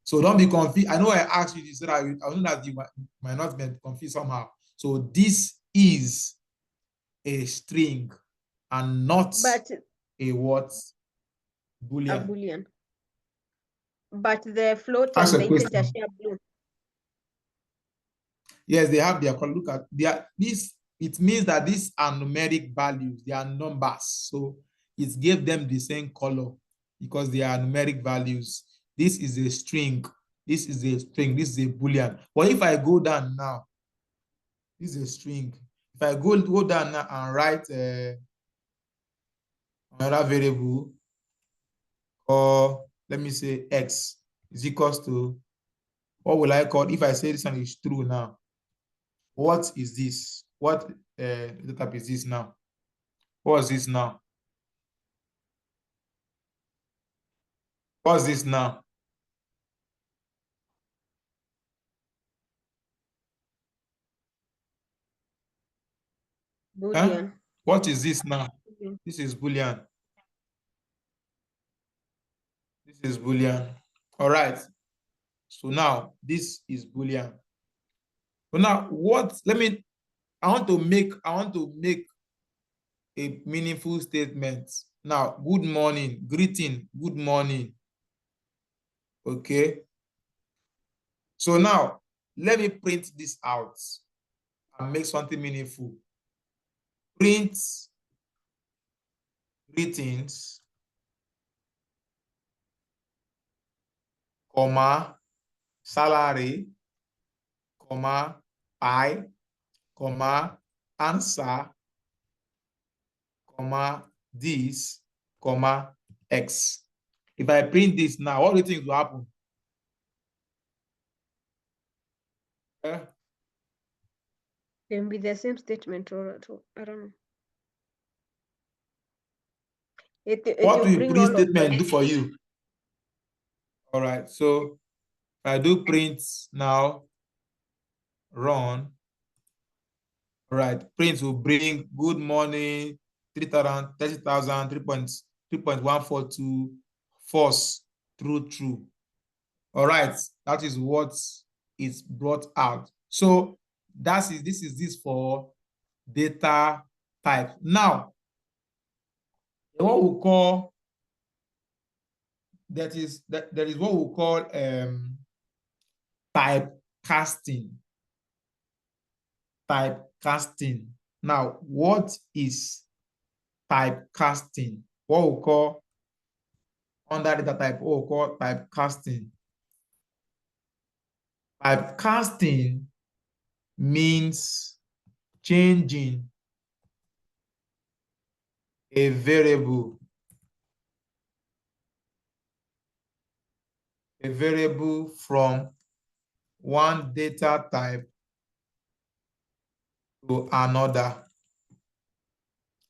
So don't be confused. I know I asked you this so that I know that you might not be confused somehow. So this is a string and not But a what? a Boolean. Boolean. But the float Ask and a the integer question. share blue. Yes, they have their color. Look at this. It means that these are numeric values. They are numbers. So it gave them the same color because they are numeric values. This is a string. This is a string. This is a Boolean. But if I go down now, this is a string. If I go down now and write another variable, or let me say x is equals to, what will I call, if I say this one is true now, what is this? What data type is this now? What's this now? What's this now? Huh? Boolean. What is this now? Boolean. This is Boolean. This is Boolean. All right. So now this is Boolean. So now I want to make a meaningful statement. Now, good morning, greeting, good morning. Okay. So now let me print this out and make something meaningful. Print greetings, comma, salary, comma, I, comma, answer, comma, this, comma, X. If I print this now, what do you think will happen? Can be the same statement or I don't know. It What will will bring print all of statement them. do for you? All right, so if I do print now, run, all right, print will bring good morning, 3,000, 30,000, 3.142, false, true. All right, that is what is brought out. So this is for data type. Now, what we call that is what we call typecasting. Typecasting. Now, what is typecasting? What we call under data type, what we call typecasting. Typecasting means changing a variable from one data type to another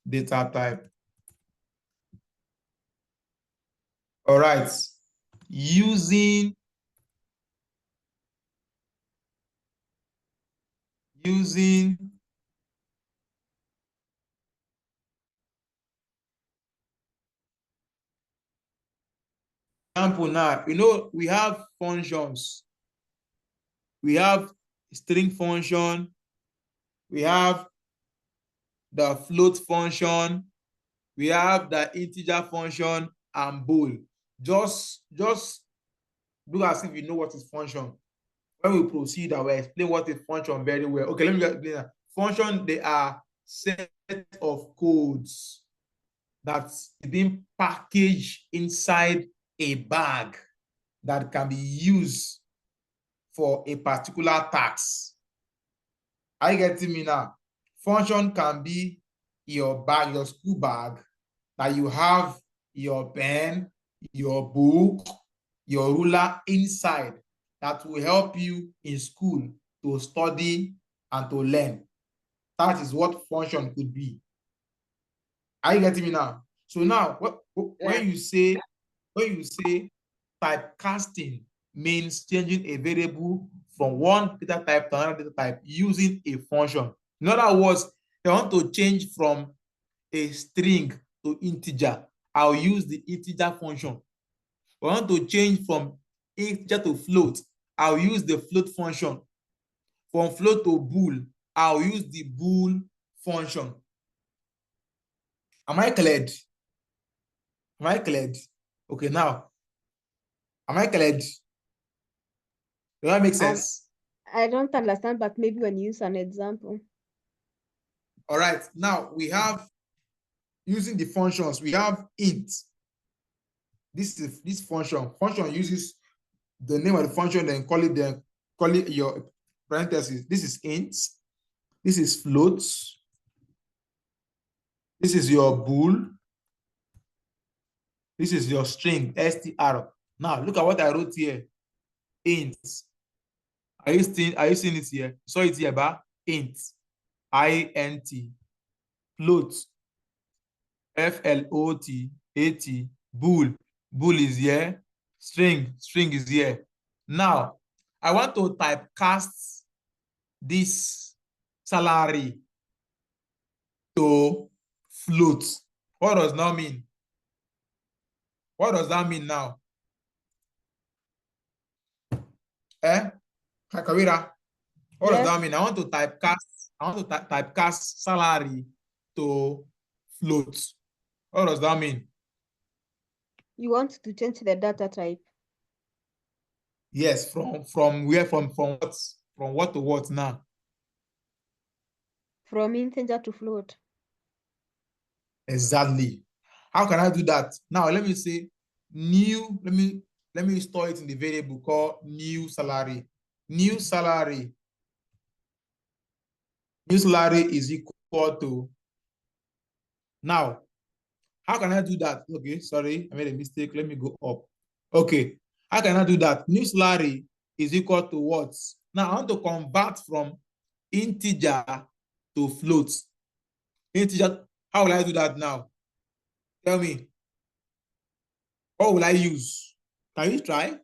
data type. All right, using example now, we have functions. We have string function, we have the float function, we have the integer function and bool. Just Do as if you know what is function. When we proceed, I will explain what is function very well. Okay, let me explain that. Function, they are set of codes that's being packaged inside a bag that can be used for a particular task. Are you getting me now? Function can be your bag, your school bag, that you have your pen, your book, your ruler inside that will help you in school to study and to learn. That is what function could be. Are you getting me now? So now, when you say typecasting means changing a variable from one data type to another data type using a function. In other words, they want to change from a string to integer. I'll use the integer function. I want to change from integer to float. I'll use the float function. From float to bool, I'll use the bool function. Am I cleared? Am I cleared? Okay, now, am I cleared? Does that make sense? I don't understand, but maybe when you use an example. All right, now we have, using the functions, we have int. This function uses the name of the function, then call it your parentheses. This is int, this is float, this is your bool, this is your string, str. Now look at what I wrote here. Int. Are you seeing it here? Saw it here, but int. int. Float. float. Bool. Bool is here. String is here. Now I want to typecast this salary to float. What does that mean? What does that mean now? Kawira, what does that mean? I want to typecast salary to float. What does that mean? You want to change the data type? Yes, from where? From what? From what to what now? From integer to float. Exactly. How can I do that? Now let me say new, let me store it in the variable called new salary. New salary is equal to, now how can I do that? Okay, sorry, I made a mistake. Let me go up. Okay, how can I do that? New salary is equal to what? Now I want to convert from integer to float. Integer, how will I do that now? Tell me. What will I use? Can you try?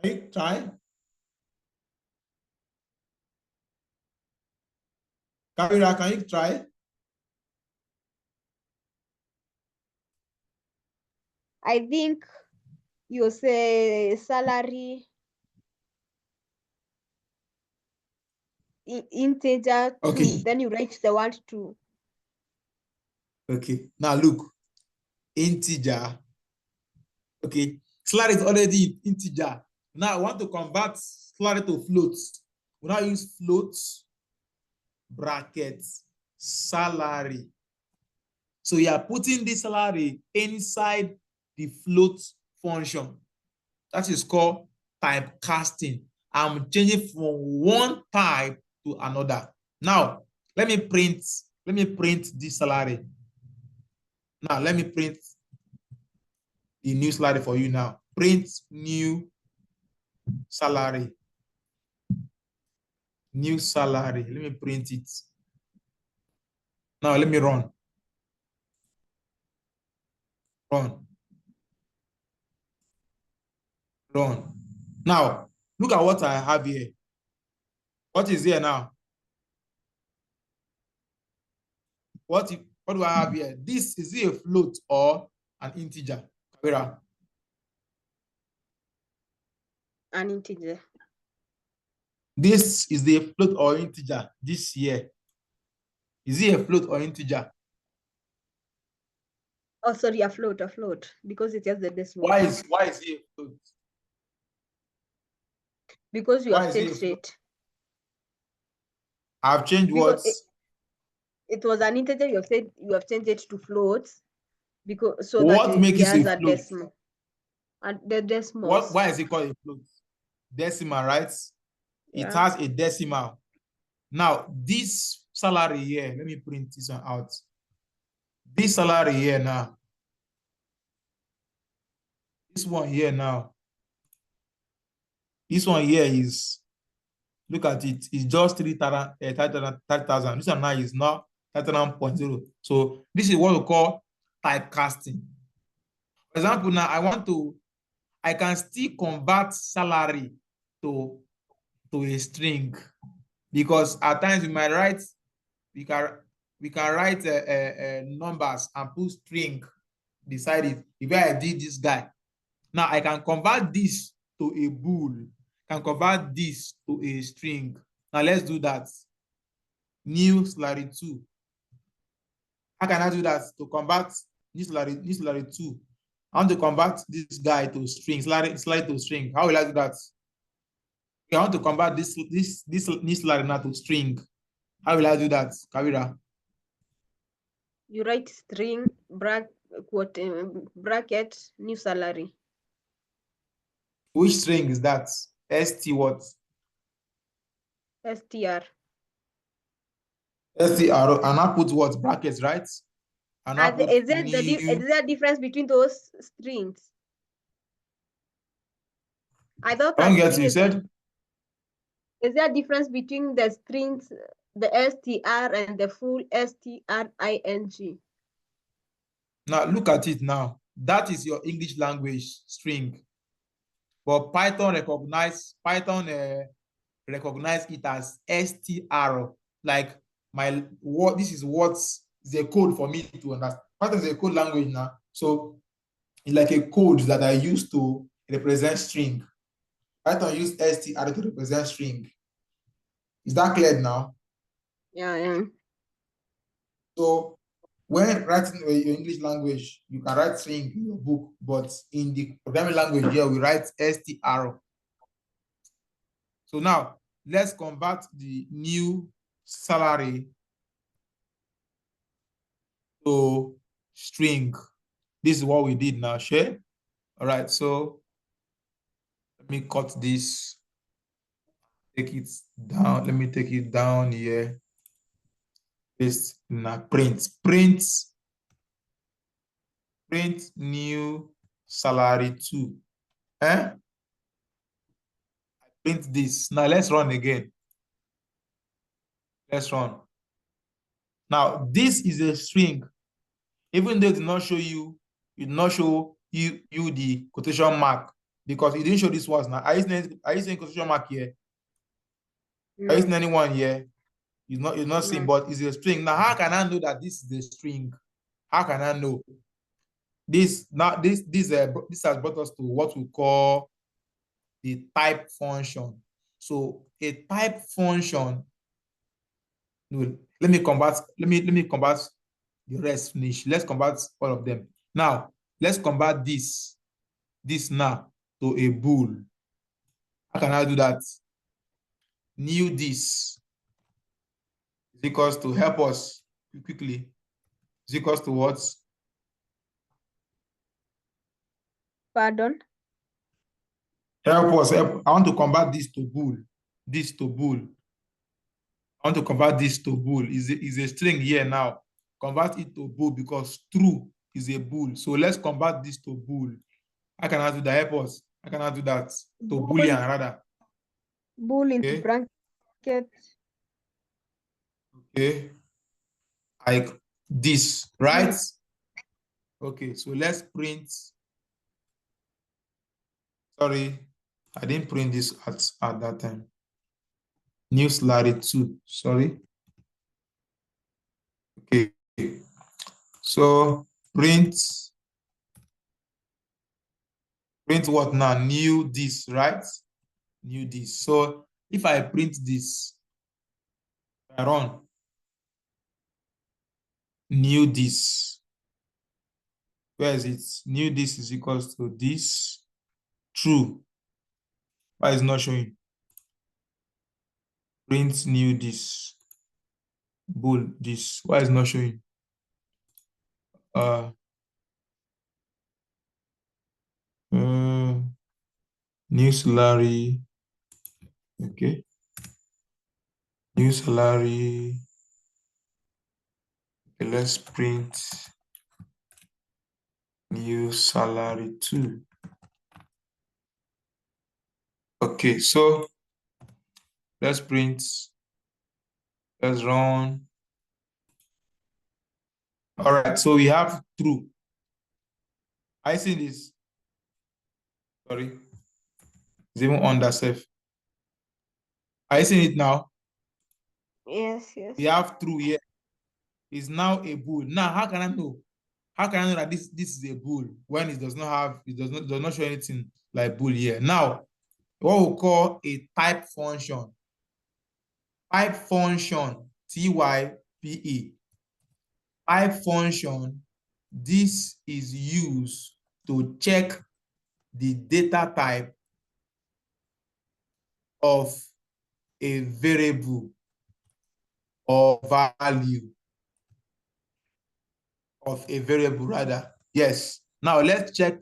Can you try? Kavira, can you try? I think you say salary integer Okay. 2, then you write the word 2. Okay. Now look, integer. Okay. Salary is already integer. Now I want to convert salary to float. We now use float bracket salary. So you are putting this salary inside the float function. That is called typecasting. I'm changing from one type to another. Now, let me print this salary. Now, let me print the new salary for you now. Print new salary. New salary. Let me print it. Now, let me run. Run. Run. Now, look at what I have here. What is here now? What do I have here? This is it a float or an integer? Kavira. An integer. This is the float or integer this year. Is it a float or integer? Oh, sorry, a float, because it has the decimal. Why is he a float? Because you Why have is he a changed float? it. I've changed Because words. it was an integer, you have said you have changed it to floats because so that What it makes has it a a float? decimal. And the What? decimals. Why is it called a float? Decimal, right? It Yeah. has a decimal. Now, this salary here, let me print this one out. This salary here now, this one here now, this one here is, look at it, it's just 30,000. This one now is not 30,000. So this is what we call typecasting. For example, now I can still convert salary to, to a string because at times we might write, we can, we can write numbers and put string beside it. If I did this guy, now I can convert this to a bool, can convert this to a string. Now let's do that. New salary 2. How can I do that to convert new salary 2? I want to convert this guy to string, salary to string. How will I do that? I want to convert this new salary now to string. How will I do that, Kavira? You write string bracket new salary. Which string is that? ST what? STR. STR, and I put what? Brackets, right? And I And put is new. there a difference between those strings? I thought I a don't get string you. You is said, is there a difference between the strings, the STR and the full STRING? now look at it now. That is your English language string. But Python recognize it as str. Like my what this is what's the code for me to understand. Python is a code language now. So it's like a code that I use to represent string. Python use str to represent string. Is that clear now? Yeah, yeah. So when writing your English language, you can write string in your book, but in the programming language here, we write str. So now let's convert the new salary to string. This is what we did now, share. All right, so let me cut this, take it down. Let me take it down here. Paste now, print new salary 2. Eh? Print this. Now let's run again. Let's run. Now this is a string. Even though it did not show you, it did not show you the quotation mark because it didn't show this was now. Are you seeing quotation mark here? Are you No, seeing anyone here? It's not seeing, no. but it's a string. Now, how can I know that this is the string? How can I know? This has brought us to what we call the type function. So a type function, no, let me convert the rest finish. Let's convert all of them. Now, let's convert this now to a bool. How can I do that? New this is equals to, help us quickly, is equals to what? Pardon? Help us. Help. I want to convert this to bool. This to bool. I want to convert this to bool. Is a string here now. Convert it to bool because true is a bool. So let's convert this to bool. How can I do that? Help us. How can I do that? To Bool, boolean rather. bool in Okay. bracket. Okay. Like this, right? Okay. So let's print. Sorry, I didn't print this at that time. New slide 2. Sorry. Okay. So print what now? New this, right? New this. So if I print this, I run new this. Where is it? New this is equals to this. True. Why is it not showing? Print new this. Bold this. Why is it not showing? Uh, new salary. Okay. New salary. Okay, let's print new salary too. Okay, so let's print. Let's run. All right, so we have true. I see this. Sorry. It's even under safe. I see it now. Yes, yes. We have true here. It's now a bool. Now, how can I know? How can I know that this is a bool when it does not show anything like bool here? Now, what we call a type function. Type function, T-Y-P-E. Type function, this is used to check the data type of a variable or value of a variable rather. Yes. Now let's check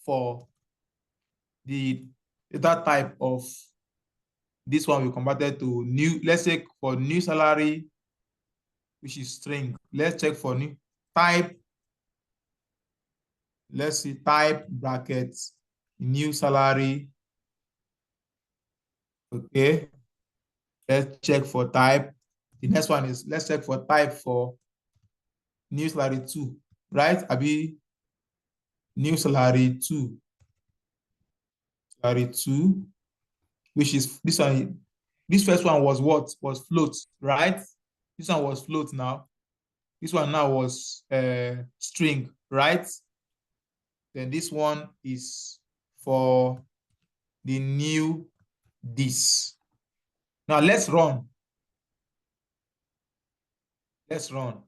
for the data type of this one we converted to new. Let's check for new salary, which is string. Let's check for new type. Let's see type brackets, new salary. Okay. Let's check for type. The next one is let's check for type for new salary 2, right? Abi new salary 2. Salary 2, which is this one. This first one was what? Was float, right? This one was float now. This one now was string, right? Then this one is for the new this. Now let's run. Let's run.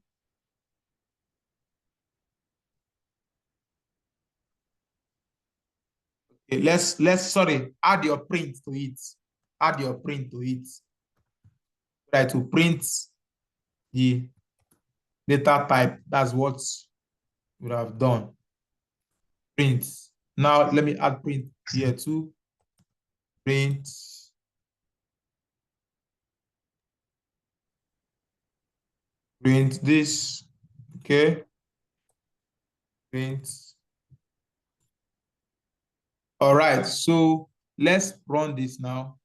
Okay, let's add your print to it. Add your print to it. Try to print the data type. That's what we have done. Print. Now let me add print here too. Print. Print this. Okay. Print. All right. So let's run this now.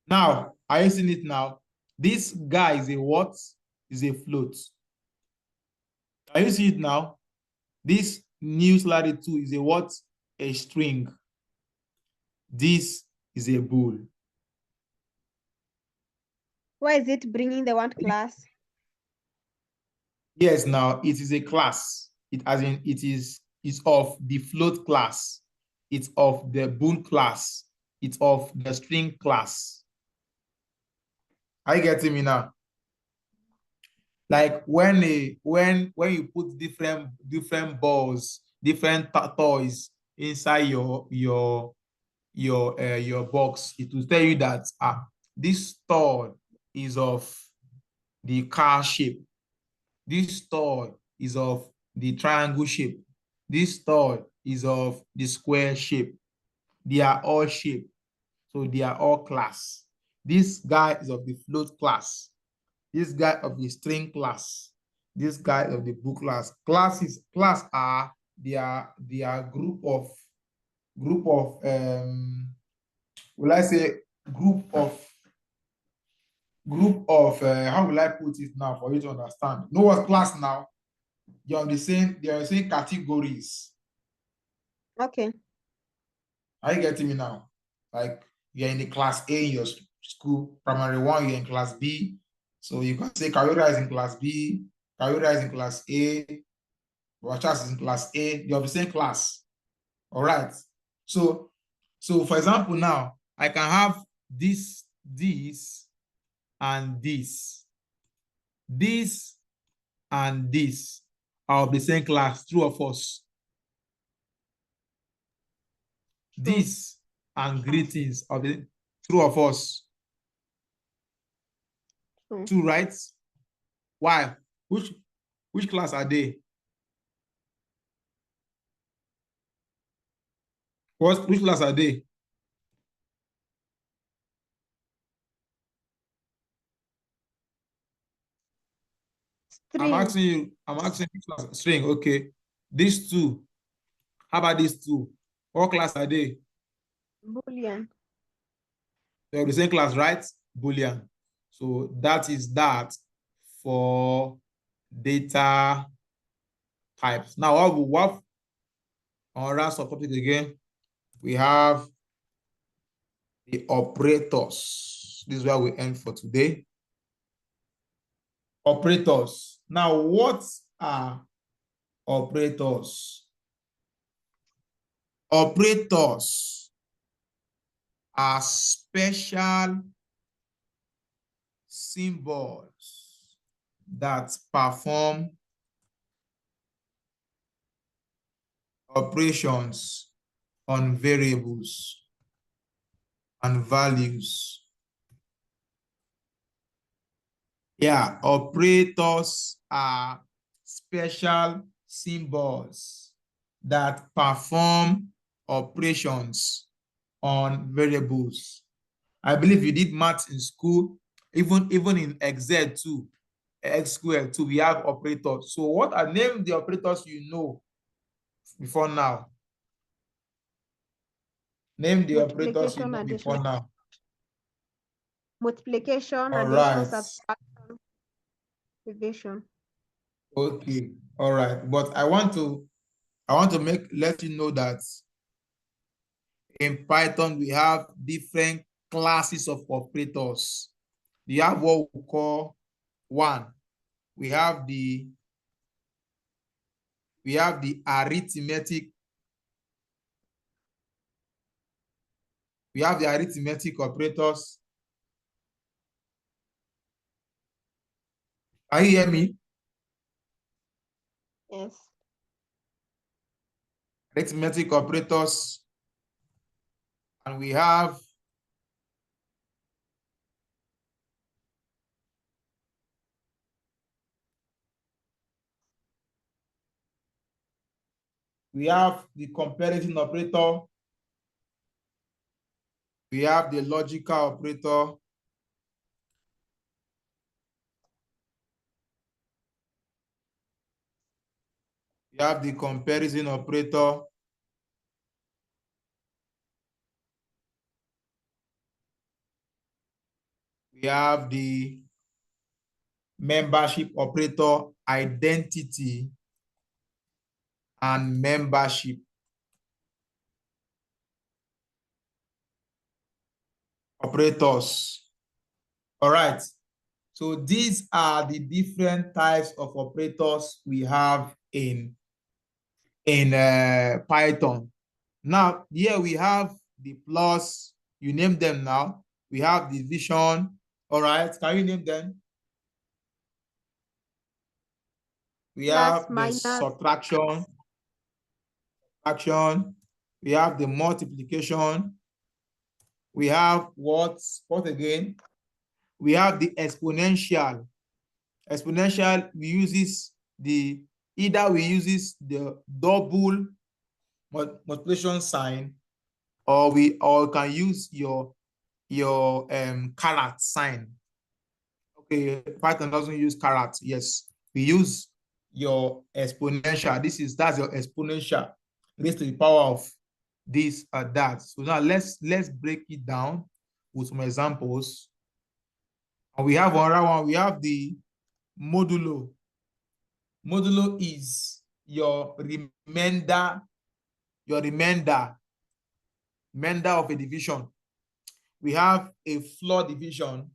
Now, are you seeing it now? This guy is a what? Is a float. Are you see it now? This new slide 2 is a what? A string. This is a bool. Why is it bringing the one class? Yes, now it is a class. It as in it is of the float class. It's of the bool class. It's of the string class. Are you getting me now? Like when you put different balls, different toys inside your box, it will tell you that this toy is of the car shape. This toy is of the triangle shape. This toy is of the square shape. They are all shape, so they are all class. This guy is of the float class. This guy of the string class, this guy of the book class. Class are their group of will I say group of how will I put it now for you to understand? Know what class now? You're on the same categories. Okay. Are you getting me now? Like you're in the class A in your school, primary one, you're in class B. So you can say Kayura is in class B, Kayura is in class A, Wachas is in class A, you're the same class. All right. So for example, now I can have this, and this. This and this are of the same class, true or false? True. This and greetings are the true or false? True. True, right? Why? Which class are they? Which class are they? String. I'm asking which class? String, okay. These two. How about these two? What class are they? Boolean. They're the same class, right? Boolean. So that is that for data types. Now, what on our subtopic again? We have the operators. This is where we end for today. Operators. Now, what are operators? Operators are special symbols that perform operations on variables and values. Yeah, operators are special symbols that perform operations on variables. I believe you did math in school, even in Excel too, SQL too, we have operators. So what are name the operators you know before now? Name the operators you Multiplication, know addition. before now. Multiplication, All addition, right. subtraction, division. Okay. All right. But I want to let you know that in Python we have different classes of operators. We have what we call one. We have the arithmetic. We have the arithmetic operators. Can you hear me? Yes. Arithmetic operators. And we have the comparison operator. We have the logical operator. We have the comparison operator. We have the membership operator, identity and membership operators. All right. So these are the different types of operators we have in Python. Now, here we have the plus. You name them now. We have division. All right. Can you name them? We Plus, have the minus, subtraction. Action. We have the multiplication. We have what again? We have the exponential. Exponential, we uses the double multiplication sign, or we can use your carat sign. Okay, Python doesn't use carat. Yes, we use your exponential. That's your exponential raised to the power of this or that. So now let's break it down with some examples. And we have another one. We have the modulo. Modulo is your remainder of a division. We have a floor division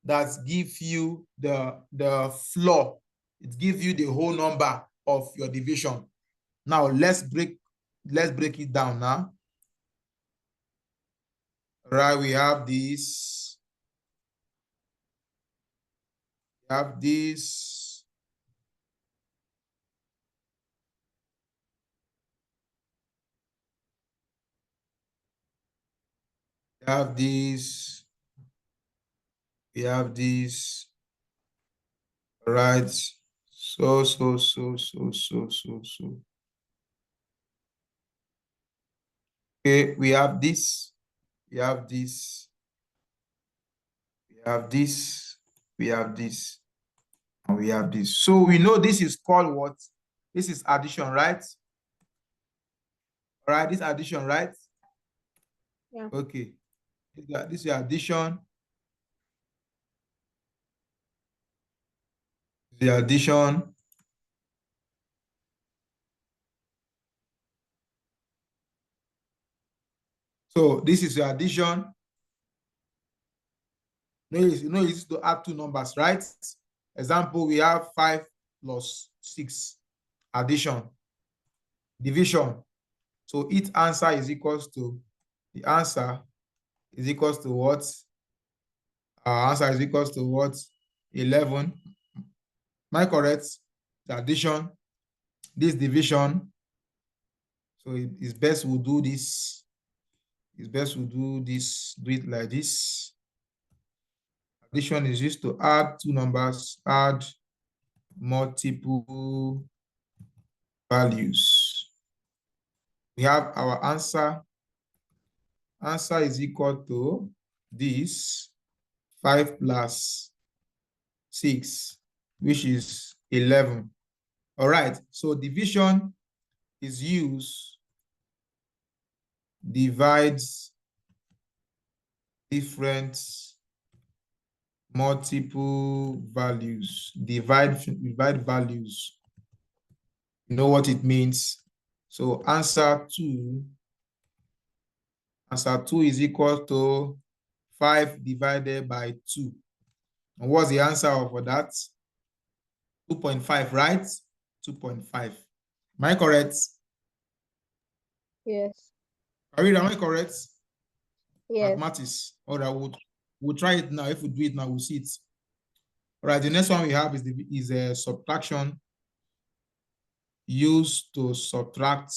that gives you the floor. It gives you the whole number of your division. Now let's break it down now. Right, we have this. We have this. have this, we have this, right? So. Okay, we have this, we have this, we have this, we have this, and we have this. So we know this is called what? This is addition, right? All right, this addition, right? Yeah. Okay, this is addition, the addition. So this is your addition. You know, it's to add two numbers, right? Example, we have 5 plus 6. Addition. Division. So each answer is equals to, the answer is equals to what? Our answer is equals to what? 11. Am I correct? The addition, this division. So it's best we do this. It's best we do this, do it like this. Addition is used to add two numbers, add multiple values. We have our answer. Answer is equal to this 5 plus 6, which is 11. All right, so division is used, divides different multiple values, divide values. You know what it means? So answer 2 is equal to 5 divided by 2. And what's the answer for that? 2.5, right? 2.5. Am I correct? Yes. Am I correct? Yes. Mathematics. All right, we'll try it now. If we do it now, we'll see it. All right, the next one we have is a subtraction used to subtract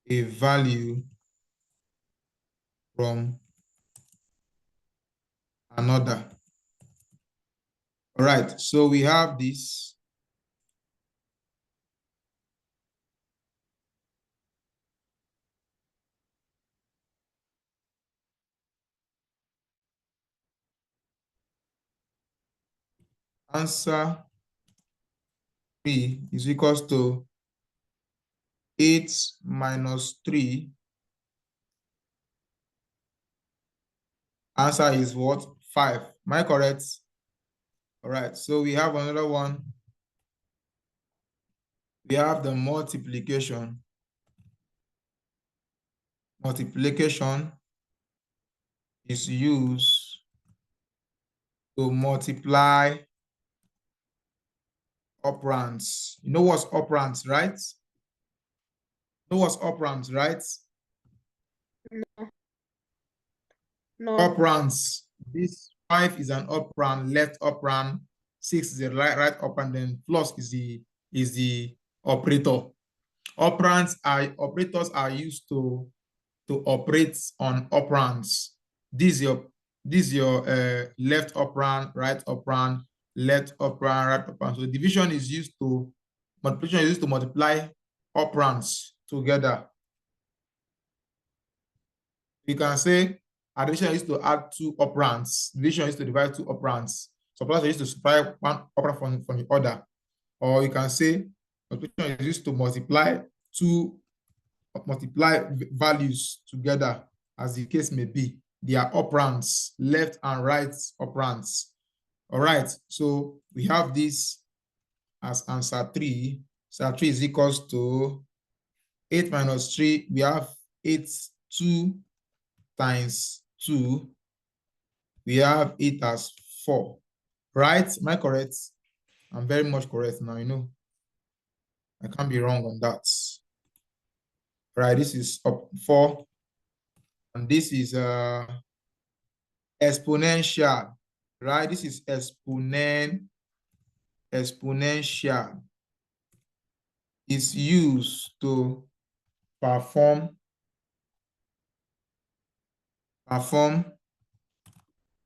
a value from another. All right, so we have this. Answer 3 is equals to 8 minus 3. Answer is what? 5. Am I correct? All right, so we have another one. We have the multiplication. Multiplication is used to multiply operands. You know what's operands, right? You know what's operands, right? No. Operands. This 5 is an operand, left operand, 6 is the right operand, then plus is the operator. Operators are used to operate on operands. This is your left operand, right operand, left operand, right operand. So division is used to, multiplication is used to multiply operands together. You can say addition is used to add two operands. Division is to divide two operands. Subtraction is to subtract one operand from the other. Or you can say multiplication is used to multiply values together, as the case may be. They are operands, left and right operands. All right, so we have this as answer 3. So 3 is equals to 8 minus 3. We have 8, 2 times 2. We have it as 4. Right? Am I correct? I'm very much correct now, you know. I can't be wrong on that. Right, this is up 4. And this is exponential, right? This is exponential. It's used to perform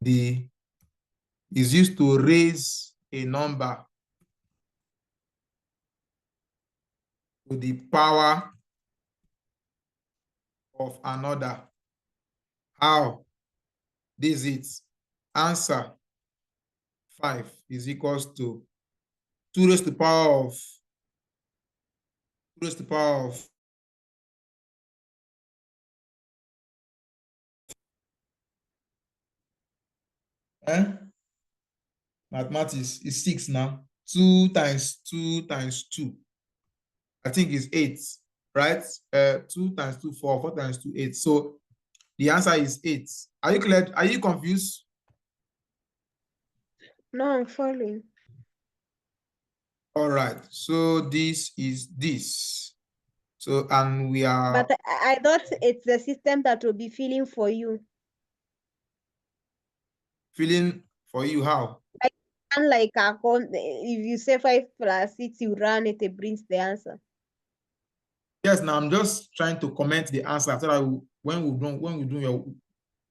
the is used to raise a number to the power of another. How? This is it. Answer 5 is equals to 2 raised to the power of 2 raised to the power of mathematics is 6 now. 2 times 2 times 2. I think is 8, right? 2 times 2, 4, 4 times 2, 8. So the answer is 8. Are you clear? Are you confused? No, I'm following. All right. So this is this. So, and we are... But I thought it's the system that will be filling for you. Filling for you how? Unlike if you say 5 plus 6, you run it, it brings the answer. Yes, now I'm just trying to comment the answer so that when we do your,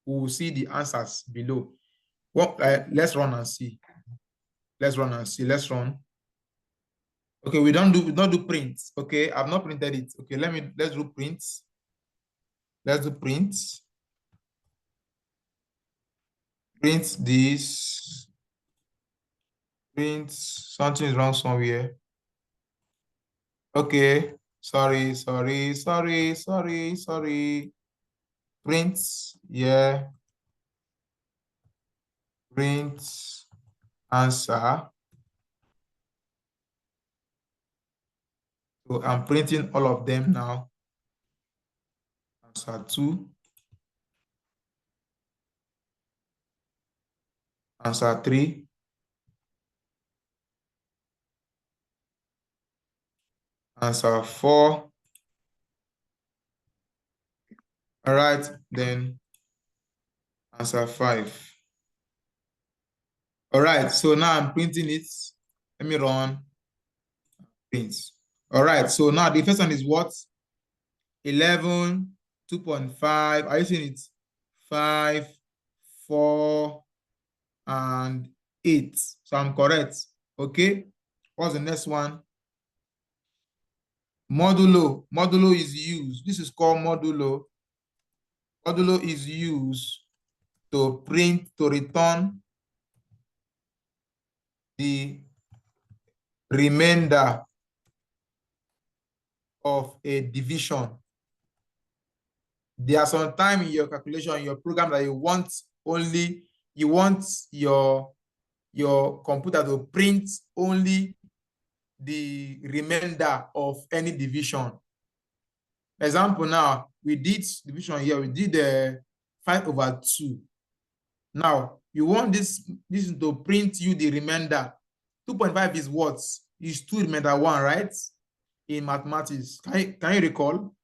we will see the answers below. Well, let's run and see. Let's run and see. Let's run. Okay, we don't do print. Okay, I've not printed it. Okay, let's do print. Let's do print. Print this. Print something is wrong somewhere. Okay, sorry. Print, yeah. Print answer. So I'm printing all of them now. Answer 2. Answer 3. Answer 4. All right, then answer 5. All right, so now I'm printing it. Let me run print. All right, so now the first one is what? 11, 2.5. Are you seeing it? 5, 4, and 8. So I'm correct. Okay. What's the next one? Modulo. Modulo is used. This is called modulo. Modulo is used to return the remainder of a division. There are some time in your calculation, in your program, that you want your computer to print only the remainder of any division. Example, now we did division here, we did 5/2. Now you want this to print you the remainder. 2.5 is what? Is 2 remainder 1, right? In mathematics. Can you recall?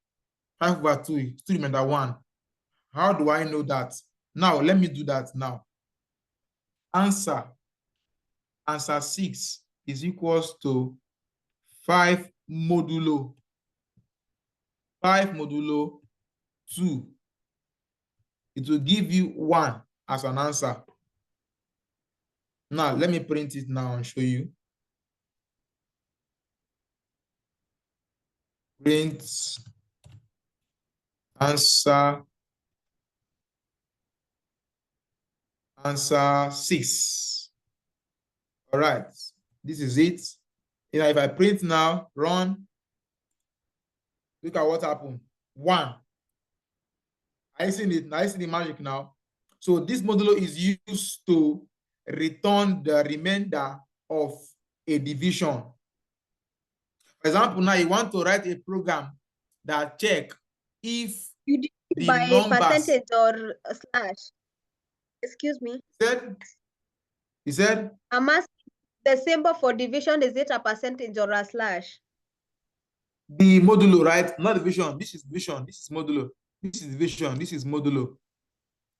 5/2 is 2 remainder 1. How do I know that? Now let me do that now. Answer 6 is equals to 5 modulo 2. It will give you 1 as an answer. Now let me print it now and show you. Print answer 6. All right, this is it. If I print now, run, look at what happened. 1. I see it now. I see the magic now. So this modulo is used to return the remainder of a division. For example, now you want to write a program that check if you did it the by numbers... percentage or a slash. Excuse me. He said? I'm asking, the symbol for division, is it a percentage or a slash? The modulo, right? Not division. This is division. This is modulo. This is division. This is modulo.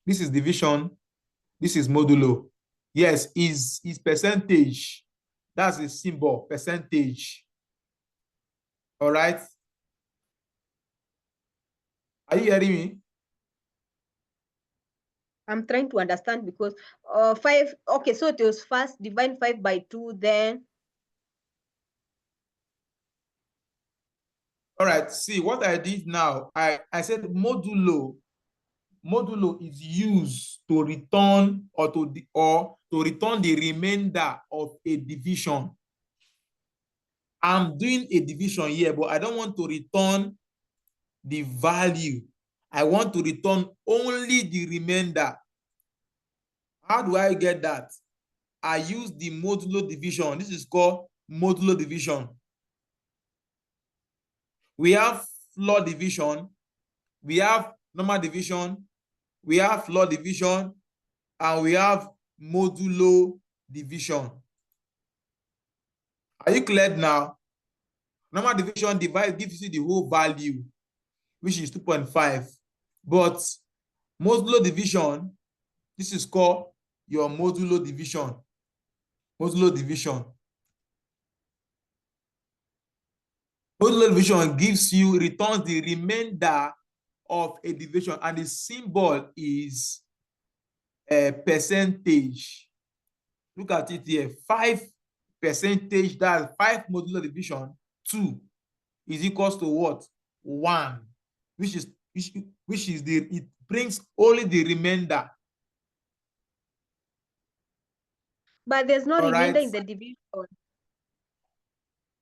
This is division. This is modulo. Yes, is percentage. That's the symbol, percentage. All right. Are you hearing me? I'm trying to understand because 5, okay, so it was first divide 5 by 2, then All right, see what I did now. I said modulo. Modulo is used to return or to return the remainder of a division. I'm doing a division here, but I don't want to return the value. I want to return only the remainder. How do I get that? I use the modulo division. This is called modulo division. We have floor division, we have normal division, we have floor division, and we have modulo division. Are you clear now? Normal division gives you the whole value, which is 2.5. But modulo division, this is called your modulo division. Modulo division. Modulo division returns the remainder of a division, and the symbol is a percentage. Look at it here. 5%, that's 5 modulo division, 2 is equals to what? 1, which is it brings only the remainder. but there's no All remainder right. in the division.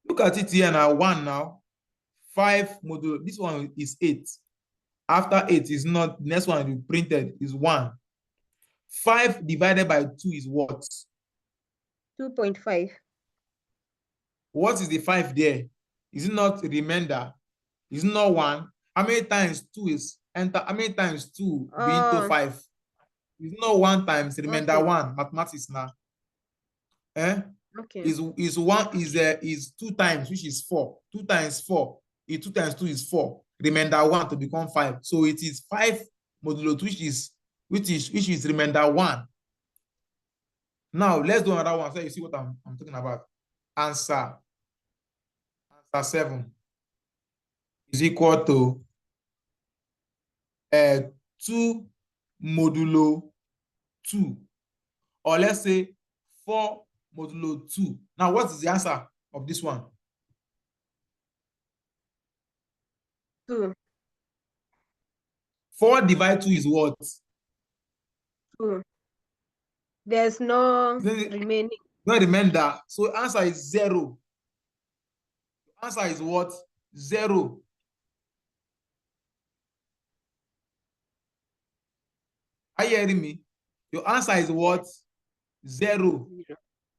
Look at it here now. 1 now. 5 modulo. This one is 8. After 8 is not, next one you printed is 1. 5 divided by 2 is what? 2.5. What is the 5 there? Is it not a remainder? Is it not 1? How many times 2 is enter? How many times 2 be into 5? Is it not 1 times remainder Okay. 1? Mathematics now. Okay. Is 2 times, which is 4. 2 times 4. 2 times 2 is 4. Remainder 1 to become 5. So it is 5 modulo 2, which is remainder 1. Now let's do another one so you see what I'm talking about. Answer 7 is equal to 2 modulo 2, or let's say 4 modulo 2. Now what is the answer of this one? 2. 4 divided 2 is what? 2. There's no remaining. No remainder. So answer is 0. Answer is what? 0. Are you hearing me? Your answer is what? 0.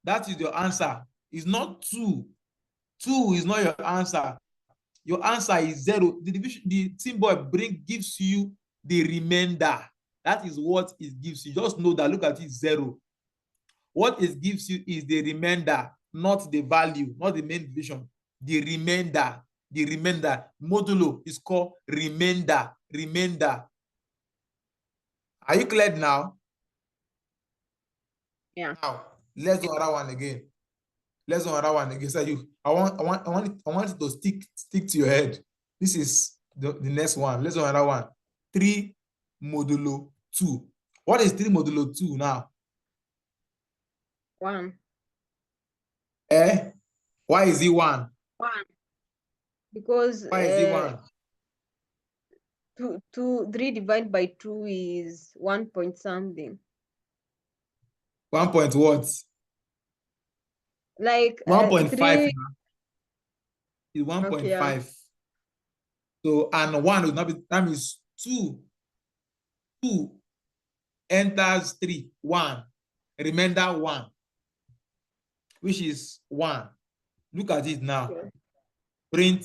That is your answer. It's not 2. 2 is not your answer. Your answer is 0. The symbol gives you the remainder. That is what it gives you. Just know that. Look at it, 0. What it gives you is the remainder, not the value, not the main division. The remainder. The remainder. Modulo is called remainder. Remainder. Are you clear now? Yeah. Now, let's do another one again. Let's do another one again. So I want it to stick to your head. This is the next one. Let's do another one. 3 modulo 2. What is 3 modulo 2 now? 1. Why is it 1? 1. Because Why is it 1? 3 divided by 2 is 1 point something. 1 point what? Like 1.5 3 is 1.5. Okay, yeah. So, and 1 would not be, that means 2 enters 3, 1. Remainder 1, which is 1. Look at it now. Okay. Print.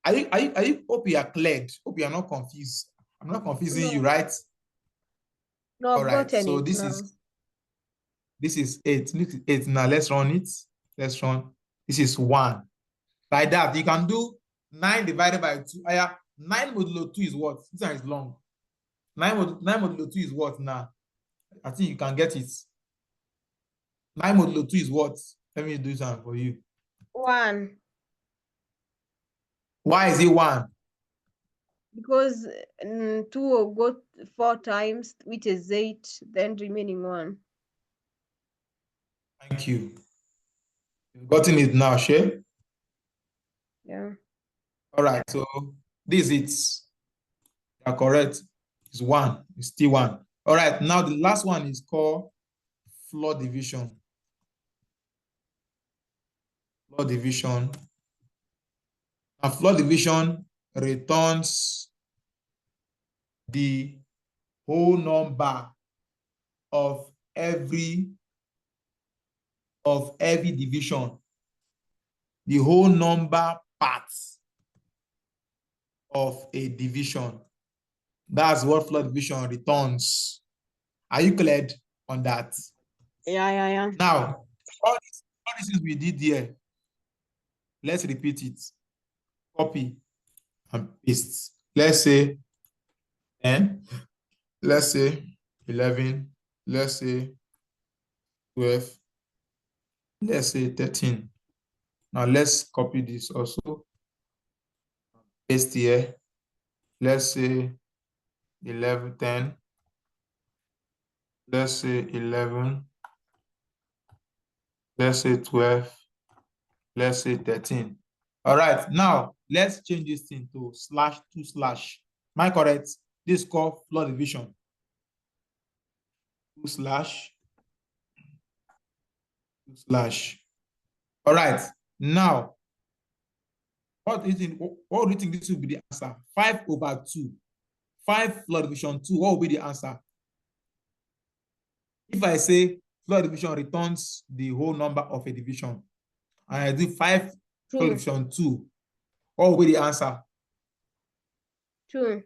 Hope you are cleared. Hope you are not confused. I'm not confusing you, right? No, All I've right. gotten So it this now. is 8. Look at 8 now. Let's run it. Let's run. This is 1. Like that, you can do 9 divided by 2. 9 modulo 2 is what? This one is long. 9 modulo 2 is what now? I think you can get it. 9 modulo 2 is what? Let me do something for you. 1. Why is it 1? Because 2 will go 4 times, which is 8, then remaining 1. Thank you. You've gotten it now, Shay? Yeah. All right, so this is it. You are correct. It's 1. It's still 1. All right, now the last one is called floor division. Floor division. And floor division returns the whole number of every division, the whole number parts of a division. That's what floor division returns. Are you clear on that? Yeah. Now, all these things we did here, let's repeat it. Copy and paste. Let's say 10, let's say 11, let's say 12, let's say 13. Now let's copy this also. Paste here. Let's say 11, 10. Let's say 11. Let's say 12. Let's say 13. All right, now let's change this thing to slash 2 slash. Am I correct? This is called floor division. 2 slash 2 slash. All right, now what do you think? What do you think this will be the answer? 5/2. 5 floor division 2. What will be the answer? If I say floor division returns the whole number of a division, and I do 5 floor 2. division 2, what will be the answer? 2.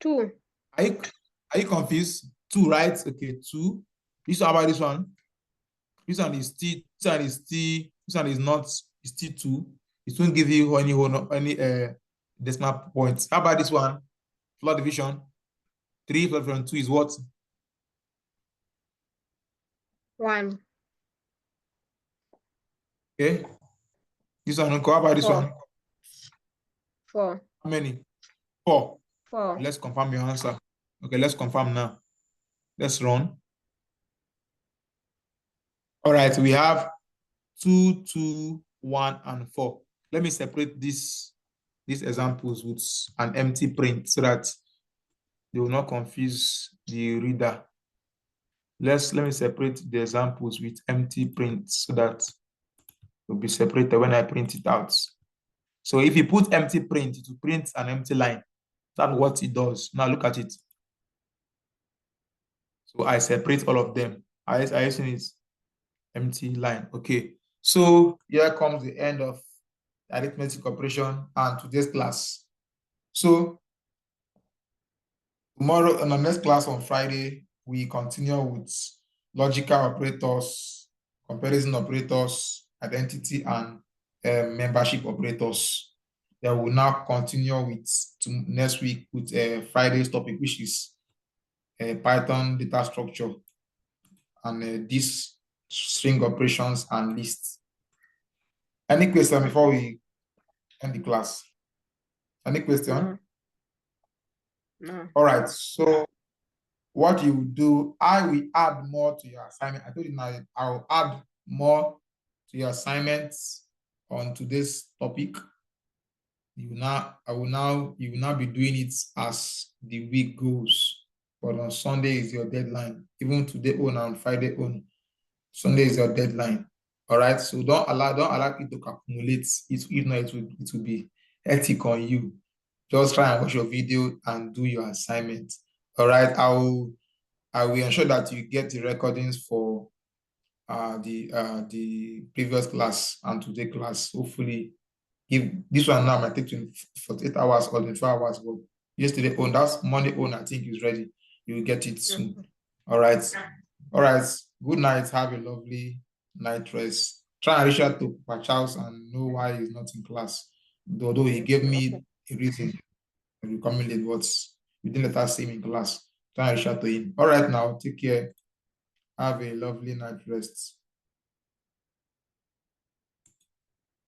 2. Are you confused? 2, right? Okay, 2. This one, how about this one? This one is still, this one is not, it's still 2. It won't give you any decimal points. How about this one? Floor division. 3 floor division 2 is what? 1. Okay. This one, how about this 4. one? 4. How many? 4. 4. Let's confirm your answer. Okay, let's confirm now. Let's run. All right, we have 2, 2, 1, and 4. Let me separate these examples with an empty print so that they will not confuse the reader. Let me separate the examples with empty print so that it will be separated when I print it out. So if you put empty print, it will print an empty line. That's what it does. Now look at it. So I separate all of them. I see it. Empty line. Okay. So here comes the end of arithmetic operation and today's class. So tomorrow in the next class on Friday, we continue with logical operators, comparison operators, identity, and membership operators. Then we'll now continue with next week with Friday's topic, which is Python data structure and this string operations and lists. Any question before we end the class? Any question? No. All right. So what you will do, I will add more to your assignment. I told you now, I will add more to your assignments on today's topic. You will now be doing it as the week goes. But on Sunday is your deadline. Even today on and Friday on, Sunday is your deadline. All right. So don't allow it to accumulate. If not, it will be hectic on you. Just try and watch your video and do your assignment. All right. I will ensure that you get the recordings for the previous class and today class. Hopefully, if this one now might take 48 hours or 24 hours, but yesterday on that's Monday on, I think is ready. You will get it soon. All right. All right. Good night. Have a lovely night rest. Try and reach out to Charles and know why he's not in class. Although he gave me a reason for coming late, but you didn't let us see him in class. Try and reach out to him. All right, now take care. Have a lovely night rest.